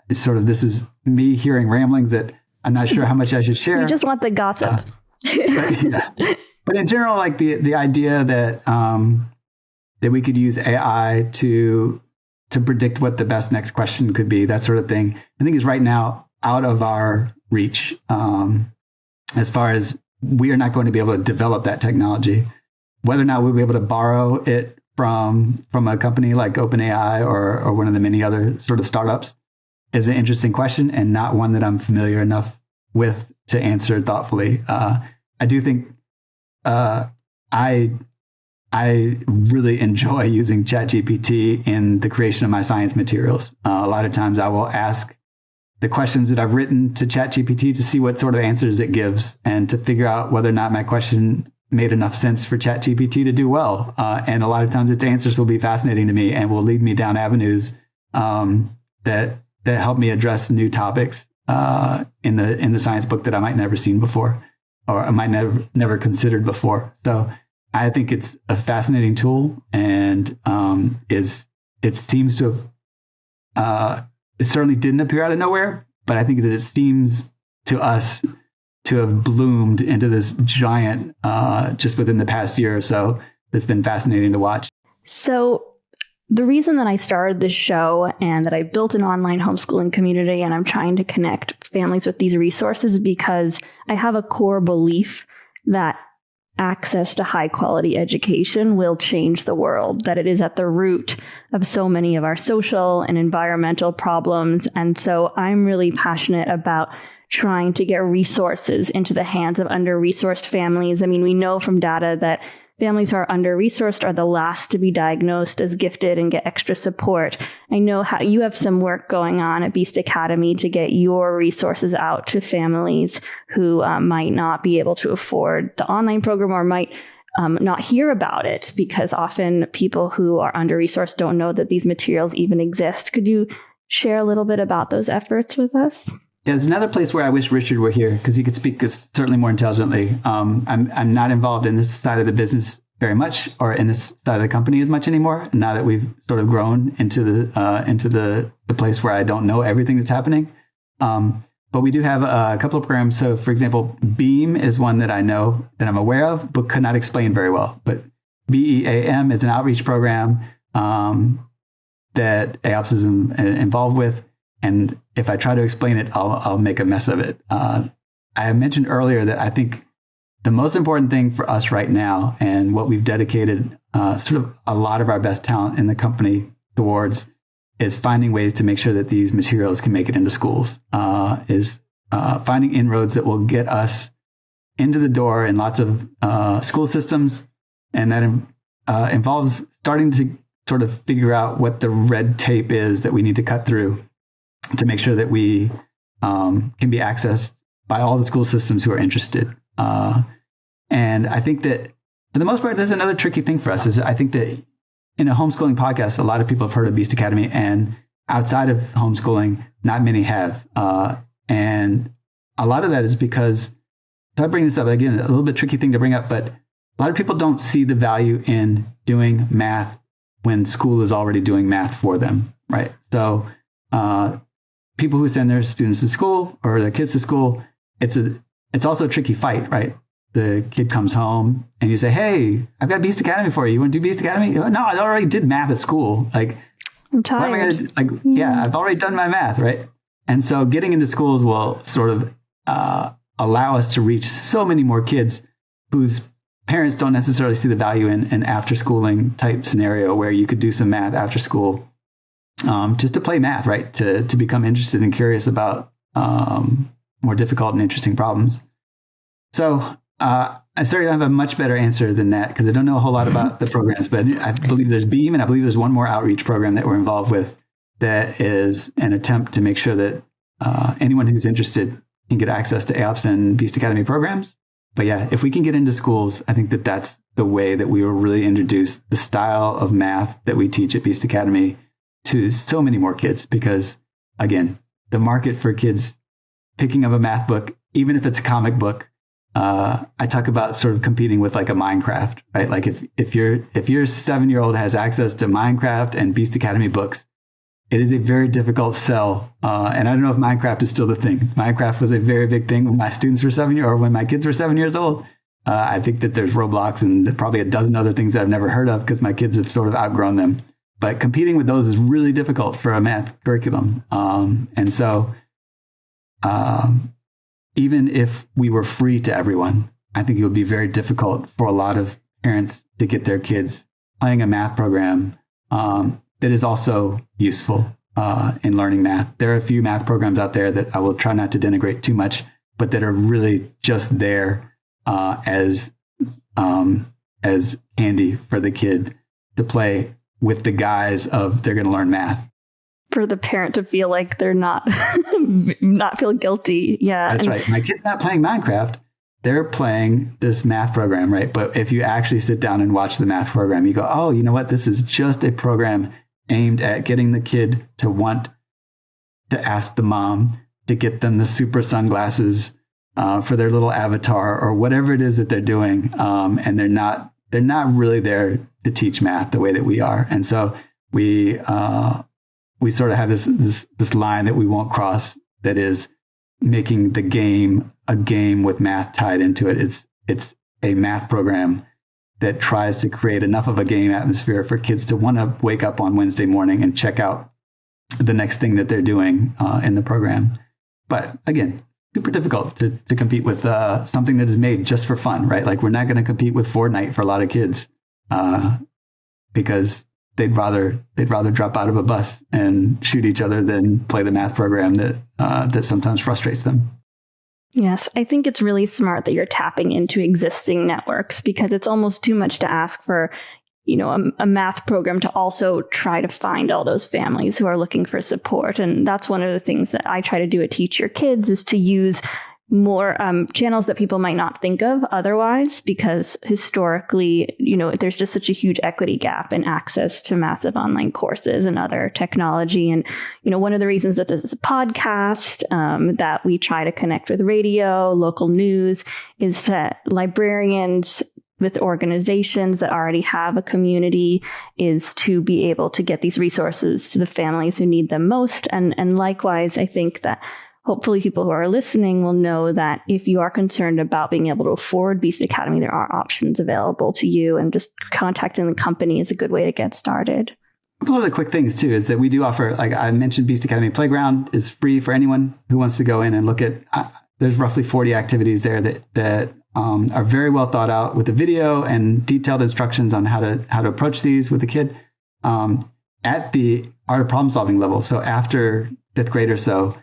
This is me hearing ramblings that I'm not sure how much I should share. We just want the gossip. But in general, like the idea that that we could use AI to predict what the best next question could be, that sort of thing, I think is right now out of our reach. As far as we are not going to be able to develop that technology, whether or not we'll be able to borrow it from a company like OpenAI or one of the many other sort of startups is an interesting question, and not one that I'm familiar enough with to answer thoughtfully. I do think I really enjoy using ChatGPT in the creation of my science materials. A lot of times I will ask the questions that I've written to ChatGPT to see what sort of answers it gives and to figure out whether or not my question made enough sense for ChatGPT to do well. And a lot of times its answers will be fascinating to me and will lead me down avenues that help me address new topics in the science book that I might never seen before, or I might never considered before. So I think it's a fascinating tool, and it seems to have it certainly didn't appear out of nowhere, but I think that it seems to us to have bloomed into this giant just within the past year or so. That's been fascinating to watch. So the reason that I started this show and that I built an online homeschooling community and I'm trying to connect families with these resources is because I have a core belief that access to high quality education will change the world, that it is at the root of so many of our social and environmental problems. And so I'm really passionate about trying to get resources into the hands of under-resourced families. I mean, we know from data that families who are under-resourced are the last to be diagnosed as gifted and get extra support. I know how you have some work going on at Beast Academy to get your resources out to families who might not be able to afford the online program or might not hear about it, because often people who are under-resourced don't know that these materials even exist. Could you share a little bit about those efforts with us? Yeah, there's another place where I wish Richard were here because he could speak certainly more intelligently. I'm not involved in this side of the business very much, or in this side of the company as much anymore. Now that we've sort of grown into the place where I don't know everything that's happening, but we do have a couple of programs. So, for example, Beam is one that I know that I'm aware of, but could not explain very well. But BEAM is an outreach program that AOPS is involved with. And if I try to explain it, I'll make a mess of it. I mentioned earlier that I think the most important thing for us right now, and what we've dedicated sort of a lot of our best talent in the company towards, is finding ways to make sure that these materials can make it into schools, is finding inroads that will get us into the door in lots of school systems. And that involves starting to sort of figure out what the red tape is that we need to cut through to make sure that we can be accessed by all the school systems who are interested. And I think that for the most part, there's another tricky thing for us is I think that in a homeschooling podcast, a lot of people have heard of Beast Academy, and outside of homeschooling, not many have. And a lot of that is because, so I bring this up again, a little bit tricky thing to bring up, but a lot of people don't see the value in doing math when school is already doing math for them, right? So people who send their students to school or their kids to school, it's also a tricky fight, right? The kid comes home and you say, "Hey, I've got Beast Academy for you. You want to do Beast Academy?" No, I already did math at school. Like, I'm tired. Yeah, I've already done my math, right? And so getting into schools will sort of allow us to reach so many more kids whose parents don't necessarily see the value in an after-schooling type scenario where you could do some math after school. Just to play math, right? To become interested and curious about more difficult and interesting problems. So I certainly have a much better answer than that because I don't know a whole lot about the programs, but I believe there's Beam, and I believe there's one more outreach program that we're involved with that is an attempt to make sure that anyone who's interested can get access to AOPS and Beast Academy programs. But yeah, if we can get into schools, I think that that's the way that we will really introduce the style of math that we teach at Beast Academy to so many more kids, because again, the market for kids picking up a math book, even if it's a comic book, I talk about sort of competing with like a Minecraft, right? Like if your 7-year-old has access to Minecraft and Beast Academy books, it is a very difficult sell. And I don't know if Minecraft is still the thing. Minecraft was a very big thing when my students were or when my kids were 7 years old. I think that there's Roblox and probably a dozen other things that I've never heard of because my kids have sort of outgrown them. But competing with those is really difficult for a math curriculum. And so even if we were free to everyone, I think it would be very difficult for a lot of parents to get their kids playing a math program that is also useful in learning math. There are a few math programs out there that I will try not to denigrate too much, but that are really just there as candy for the kid to play with the guise of they're going to learn math. For the parent to feel like they're not feel guilty. Yeah. That's right. My kid's not playing Minecraft. They're playing this math program, right? But if you actually sit down and watch the math program, you go, oh, you know what? This is just a program aimed at getting the kid to want to ask the mom to get them the super sunglasses for their little avatar or whatever it is that they're doing. And they're not really there to teach math the way that we are. And so we sort of have this line that we won't cross, that is making the game a game with math tied into it. It's a math program that tries to create enough of a game atmosphere for kids to want to wake up on Wednesday morning and check out the next thing that they're doing in the program. But again, super difficult to compete with something that is made just for fun, right? Like we're not going to compete with Fortnite for a lot of kids because they'd rather drop out of a bus and shoot each other than play the math program that sometimes frustrates them. Yes, I think it's really smart that you're tapping into existing networks, because it's almost too much to ask for, a math program to also try to find all those families who are looking for support. And that's one of the things that I try to do at Teach Your Kids, is to use more channels that people might not think of otherwise, because historically, there's just such a huge equity gap in access to massive online courses and other technology. And, one of the reasons that this is a podcast, that we try to connect with radio, local news, is to librarians with organizations that already have a community, is to be able to get these resources to the families who need them most. And likewise, I think that hopefully people who are listening will know that if you are concerned about being able to afford Beast Academy, there are options available to you, and just contacting the company is a good way to get started. One of the quick things too is that we do offer, like I mentioned, Beast Academy Playground is free for anyone who wants to go in and look at. There's roughly 40 activities there that are very well thought out, with the video and detailed instructions on how to approach these with the kid at the art of problem solving level. So after 5th grade or so,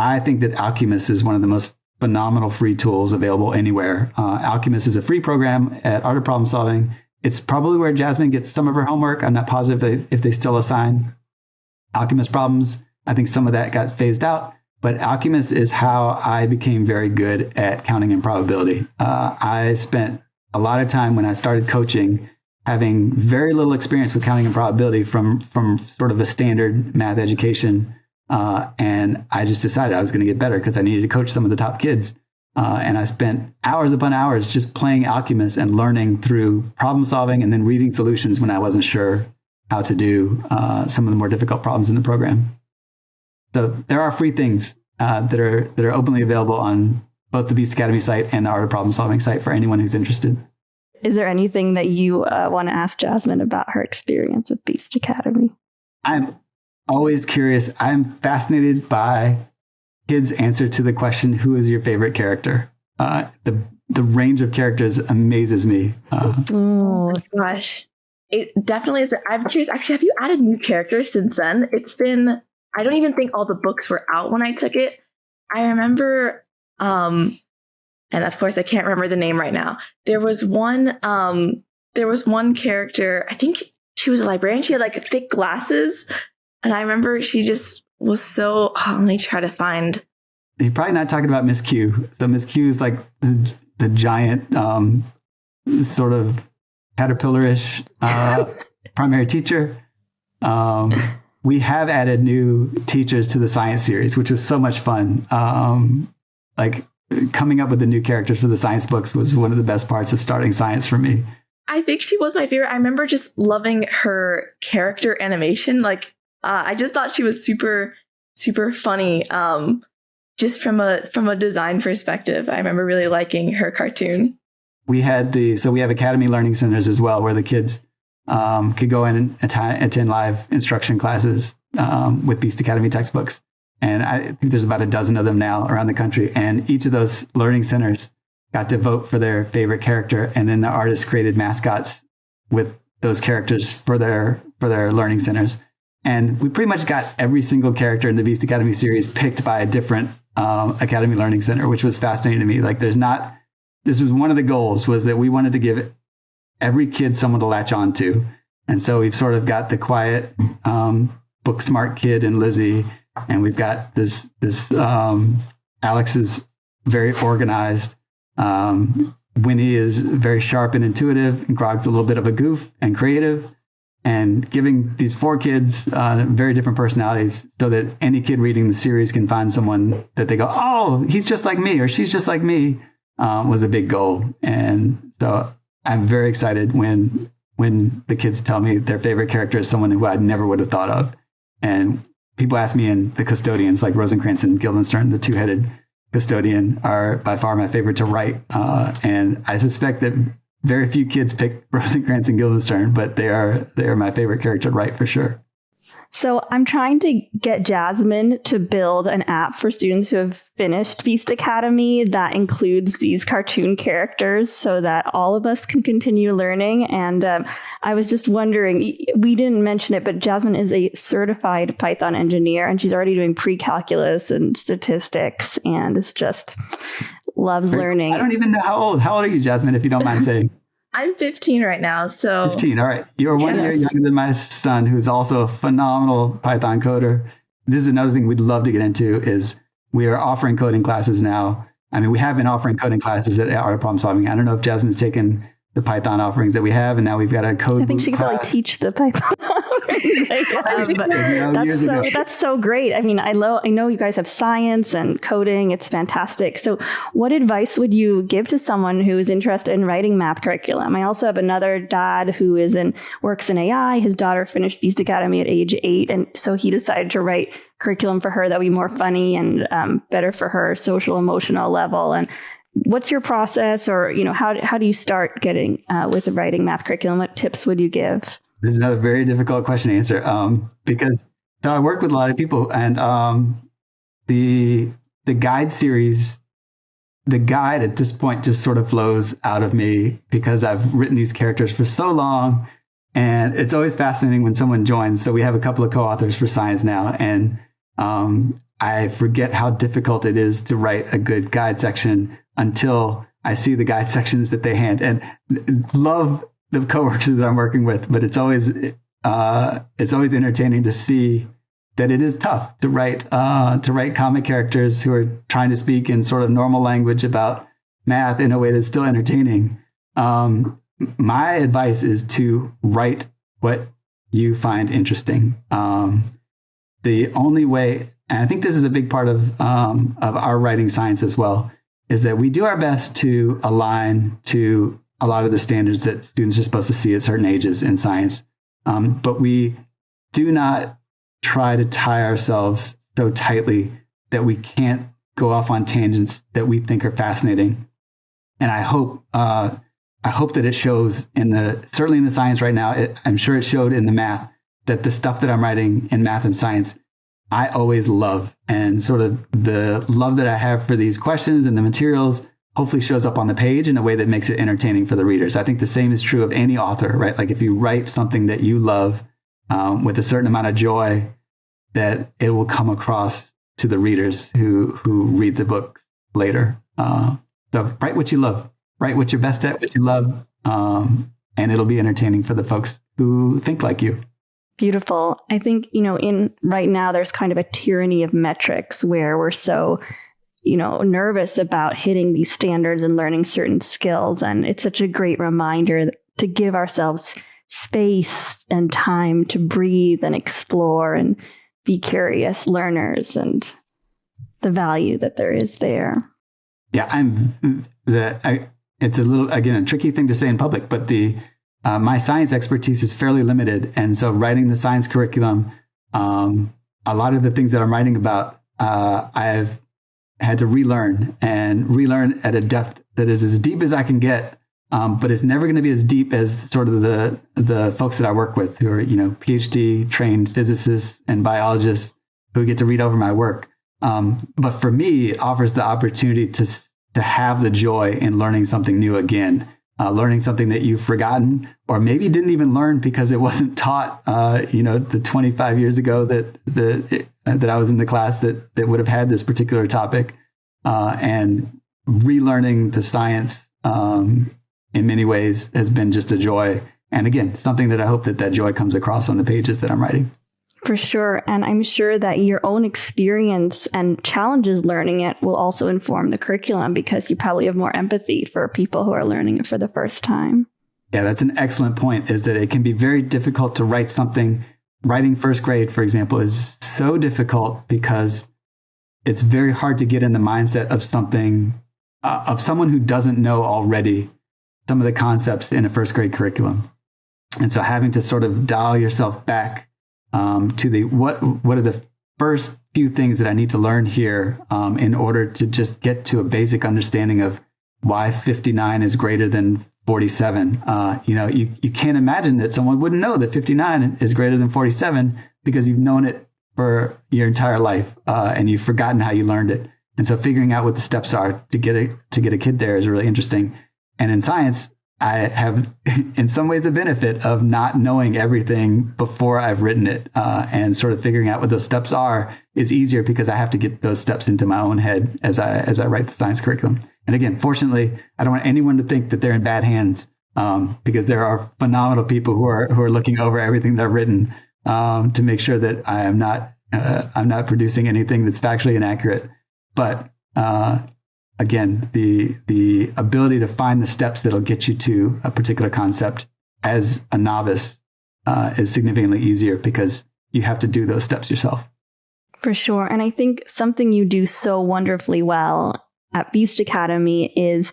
I think that Alchemist is one of the most phenomenal free tools available anywhere. Alchemist is a free program at Art of Problem Solving. It's probably where Jasmine gets some of her homework. I'm not positive if they still assign Alchemist problems. I think some of that got phased out. But Alchemist is how I became very good at counting and probability. I spent a lot of time when I started coaching having very little experience with counting and probability from sort of a standard math education. And I just decided I was going to get better because I needed to coach some of the top kids. And I spent hours upon hours just playing Alchemist and learning through problem solving and then reading solutions when I wasn't sure how to do some of the more difficult problems in the program. So there are free things that are openly available on both the Beast Academy site and the Art of Problem Solving site for anyone who's interested. Is there anything that you want to ask Jasmine about her experience with Beast Academy? I'm always curious. I'm fascinated by kids' answer to the question, who is your favorite character? The range of characters amazes me. Oh gosh. It definitely is. I'm curious, actually, have you added new characters since then? It's been, I don't even think all the books were out when I took it. I remember, and of course I can't remember the name right now. There was one character, I think she was a librarian. She had like thick glasses. And I remember she just was so, let me try to find. You're probably not talking about Miss Q. So Miss Q is like the giant sort of caterpillar-ish primary teacher. We have added new teachers to the science series, which was so much fun. Like coming up with the new characters for the science books was one of the best parts of starting science for me. I think she was my favorite. I remember just loving her character animation. Like, I just thought she was super, super funny. Just from a design perspective, I remember really liking her cartoon. We have Academy Learning Centers as well, where the kids could go in and attend live instruction classes with Beast Academy textbooks. And I think there's about a dozen of them now around the country. And each of those learning centers got to vote for their favorite character. And then the artists created mascots with those characters for their learning centers. And we pretty much got every single character in the Beast Academy series picked by a different Academy Learning Center, which was fascinating to me. Like, this was one of the goals, was that we wanted to give every kid someone to latch on to. And so we've sort of got the quiet, book smart kid in Lizzie. And we've got this Alex is very organized. Winnie is very sharp and intuitive, and Grog's a little bit of a goof and creative. And giving these 4 kids very different personalities so that any kid reading the series can find someone that they go, oh, he's just like me, or she's just like me, was a big goal. And so I'm very excited when the kids tell me their favorite character is someone who I never would have thought of. And people ask me, and the custodians like Rosencrantz and Guildenstern, the 2-headed custodian, are by far my favorite to write. And I suspect that very few kids pick Rosencrantz and Guildenstern, but they are my favorite character to write for sure. So I'm trying to get Jasmine to build an app for students who have finished Beast Academy that includes these cartoon characters so that all of us can continue learning. And I was just wondering, we didn't mention it, but Jasmine is a certified Python engineer, and she's already doing pre-calculus and statistics, and is just loves learning. I don't even know how old. How old are you, Jasmine, if you don't mind saying? I'm 15 right now, so... 15, all right. You're 1 year younger than my son, who's also a phenomenal Python coder. This is another thing we'd love to get into, is we are offering coding classes now. I mean, we have been offering coding classes at Art of Problem Solving. I don't know if Jasmine's taken the Python offerings that we have, and now we've got a code. I think she could probably teach the Python. That's so great. I mean, I know you guys have science and coding. It's fantastic. So what advice would you give to someone who is interested in writing math curriculum? I also have another dad who works in AI. His daughter finished Beast Academy at age 8. And so he decided to write curriculum for her that would be more funny and better for her social emotional level. And what's your process, or, how do you start getting with writing math curriculum? What tips would you give? This is another very difficult question to answer, because I work with a lot of people, and the guide series, the guide at this point just sort of flows out of me because I've written these characters for so long, and it's always fascinating when someone joins. So we have a couple of co-authors for science now, and I forget how difficult it is to write a good guide section until I see the guide sections that they hand, and love the coworkers that I'm working with. But it's always entertaining to see that it is tough to write comic characters who are trying to speak in sort of normal language about math in a way that's still entertaining. My advice is to write what you find interesting. The only way, and I think this is a big part of our writing science as well, is that we do our best to align to a lot of the standards that students are supposed to see at certain ages in science. But we do not try to tie ourselves so tightly that we can't go off on tangents that we think are fascinating. And I hope that it shows certainly in the science right now. I'm sure it showed in the math, that the stuff that I'm writing in math and science, I always love. And sort of the love that I have for these questions and the materials hopefully shows up on the page in a way that makes it entertaining for the readers. I think the same is true of any author, right? Like, if you write something that you love with a certain amount of joy, that it will come across to the readers who read the book later. So write what you love, write what you're best at, what you love, and it'll be entertaining for the folks who think like you. Beautiful. I think, in right now, there's kind of a tyranny of metrics where we're so, nervous about hitting these standards and learning certain skills. And it's such a great reminder to give ourselves space and time to breathe and explore and be curious learners, and the value that there is there. Yeah, it's a little, again, a tricky thing to say in public, but my science expertise is fairly limited. And so writing the science curriculum, a lot of the things that I'm writing about, I've had to relearn at a depth that is as deep as I can get. But it's never going to be as deep as sort of the folks that I work with who are, PhD trained physicists and biologists who get to read over my work. But for me, it offers the opportunity to have the joy in learning something new again, learning something that you've forgotten or maybe didn't even learn because it wasn't taught, the 25 years ago that I was in the class that would have had this particular topic, and relearning the science in many ways has been just a joy. And again, something that I hope that joy comes across on the pages that I'm writing. For sure. And I'm sure that your own experience and challenges learning it will also inform the curriculum because you probably have more empathy for people who are learning it for the first time. Yeah, that's an excellent point, is that it can be very difficult to write something. Writing first grade, for example, is so difficult because it's very hard to get in the mindset of someone who doesn't know already some of the concepts in a first grade curriculum. And so having to sort of dial yourself back to what are the first few things that I need to learn here in order to just get to a basic understanding of why 59 is greater than 47. You can't imagine that someone wouldn't know that 59 is greater than 47 because you've known it for your entire life and you've forgotten how you learned it. And so figuring out what the steps are to get a kid there is really interesting. And in science, I have in some ways the benefit of not knowing everything before I've written it, and sort of figuring out what those steps are is easier because I have to get those steps into my own head as I write the science curriculum. And again, fortunately, I don't want anyone to think that they're in bad hands, because there are phenomenal people who are looking over everything that I've written to make sure that I'm not producing anything that's factually inaccurate. But again, the ability to find the steps that'll get you to a particular concept as a novice is significantly easier because you have to do those steps yourself. For sure. And I think something you do so wonderfully well at Beast Academy is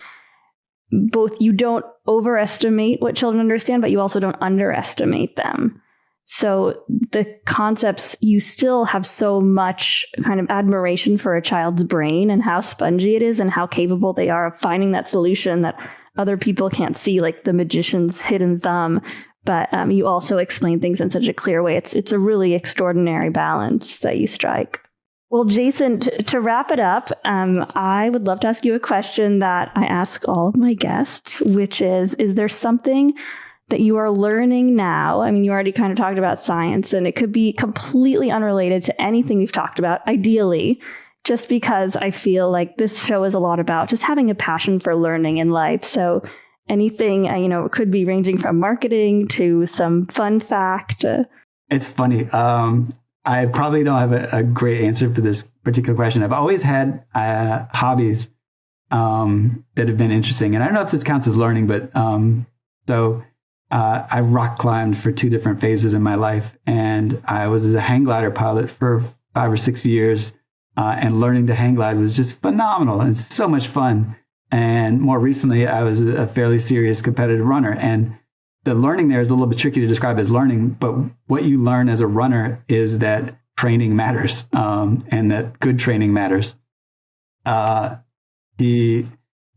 both you don't overestimate what children understand, but you also don't underestimate them. So the concepts, you still have so much kind of admiration for a child's brain and how spongy it is and how capable they are of finding that solution that other people can't see, like the magician's hidden thumb. But you also explain things in such a clear way. It's a really extraordinary balance that you strike. Well, Jason, to wrap it up, I would love to ask you a question that I ask all of my guests, which is there something that you are learning now? I mean, you already kind of talked about science, and it could be completely unrelated to anything we've talked about, ideally, just because I feel like this show is a lot about just having a passion for learning in life. So anything, it could be ranging from marketing to some fun fact. It's funny. I probably don't have a great answer for this particular question. I've always had hobbies that have been interesting. And I don't know if this counts as learning, but I rock climbed for 2 different phases in my life. And I was a hang glider pilot for 5 or 6 years. And learning to hang glide was just phenomenal and so much fun. And more recently, I was a fairly serious competitive runner. And the learning there is a little bit tricky to describe as learning, but what you learn as a runner is that training matters, and that good training matters. The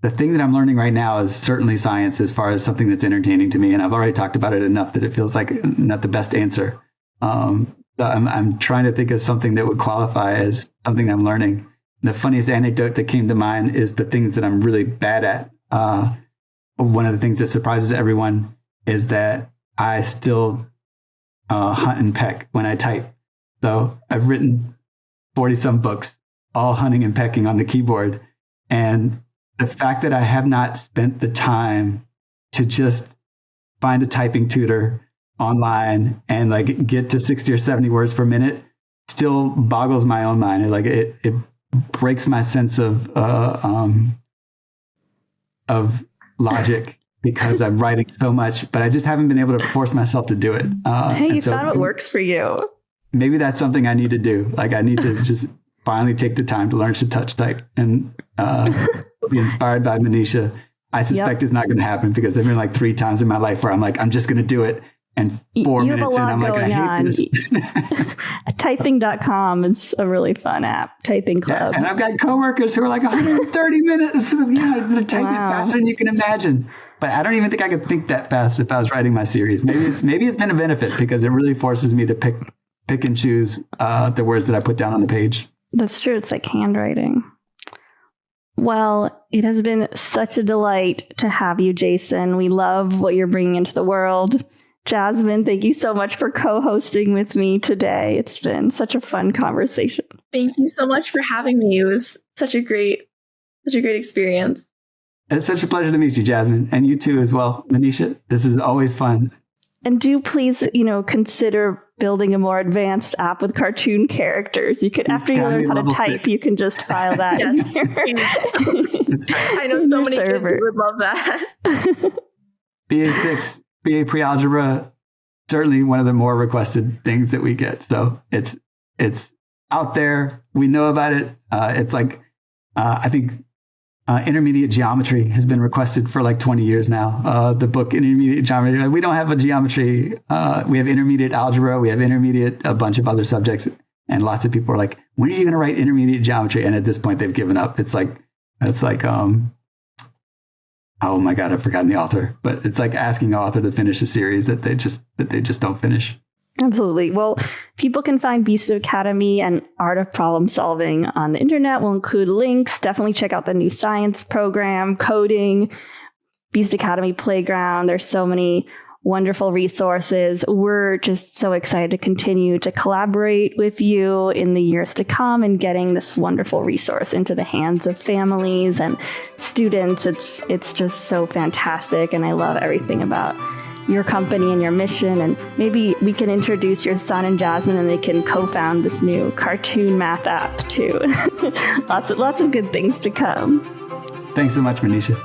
thing that I'm learning right now is certainly science, as far as something that's entertaining to me. And I've already talked about it enough that it feels like not the best answer. I'm trying to think of something that would qualify as something I'm learning. The funniest anecdote that came to mind is the things that I'm really bad at. One of the things that surprises everyone is that I still hunt and peck when I type. So I've written 40-some books, all hunting and pecking on the keyboard. And the fact that I have not spent the time to just find a typing tutor online and like get to 60 or 70 words per minute still boggles my own mind. It breaks my sense of logic because I'm writing so much, but I just haven't been able to force myself to do it. Hey, you found what works for you. Maybe that's something I need to do. Like I need to just finally take the time to learn to touch type and be inspired by Manisha. I suspect it's not going to happen because there've been like 3 times in my life where I'm like, I'm just going to do it. And 4 minutes in, I'm like, I hate this. Typing.com is a really fun app. Typing Club. Yeah, and I've got coworkers who are like 130 minutes. They're typing faster than you can imagine. But I don't even think I could think that fast if I was writing my series. Maybe it's been a benefit because it really forces me to pick and choose the words that I put down on the page. That's true. It's like handwriting. Well, it has been such a delight to have you, Jason. We love what you're bringing into the world. Jasmine, thank you so much for co-hosting with me today. It's been such a fun conversation. Thank you so much for having me. It was such a great experience. It's such a pleasure to meet you, Jasmine, and you too as well, Manisha. This is always fun. And do please, consider building a more advanced app with cartoon characters. You could, after you learn how to type, 6. You can just file that in here. That's right. I know so many kids would love that. BA6, BA pre-algebra, certainly one of the more requested things that we get. So it's out there. We know about it. It's like, I think intermediate geometry has been requested for like 20 years now. The book Intermediate Geometry. We don't have a geometry. We have intermediate algebra. We have intermediate, a bunch of other subjects. And lots of people are like, when are you going to write intermediate geometry? And at this point, they've given up. It's like, oh my God, I've forgotten the author. But it's like asking an author to finish a series that they just don't finish. Absolutely. Well, people can find Beast Academy and Art of Problem Solving on the internet. We'll include links. Definitely check out the new science program, coding, Beast Academy Playground. There's so many wonderful resources. We're just so excited to continue to collaborate with you in the years to come and getting this wonderful resource into the hands of families and students. It's just so fantastic. And I love everything about your company and your mission, and maybe we can introduce your son and Jasmine and they can co-found this new cartoon math app too. Lots of good things to come. Thanks so much, Manisha.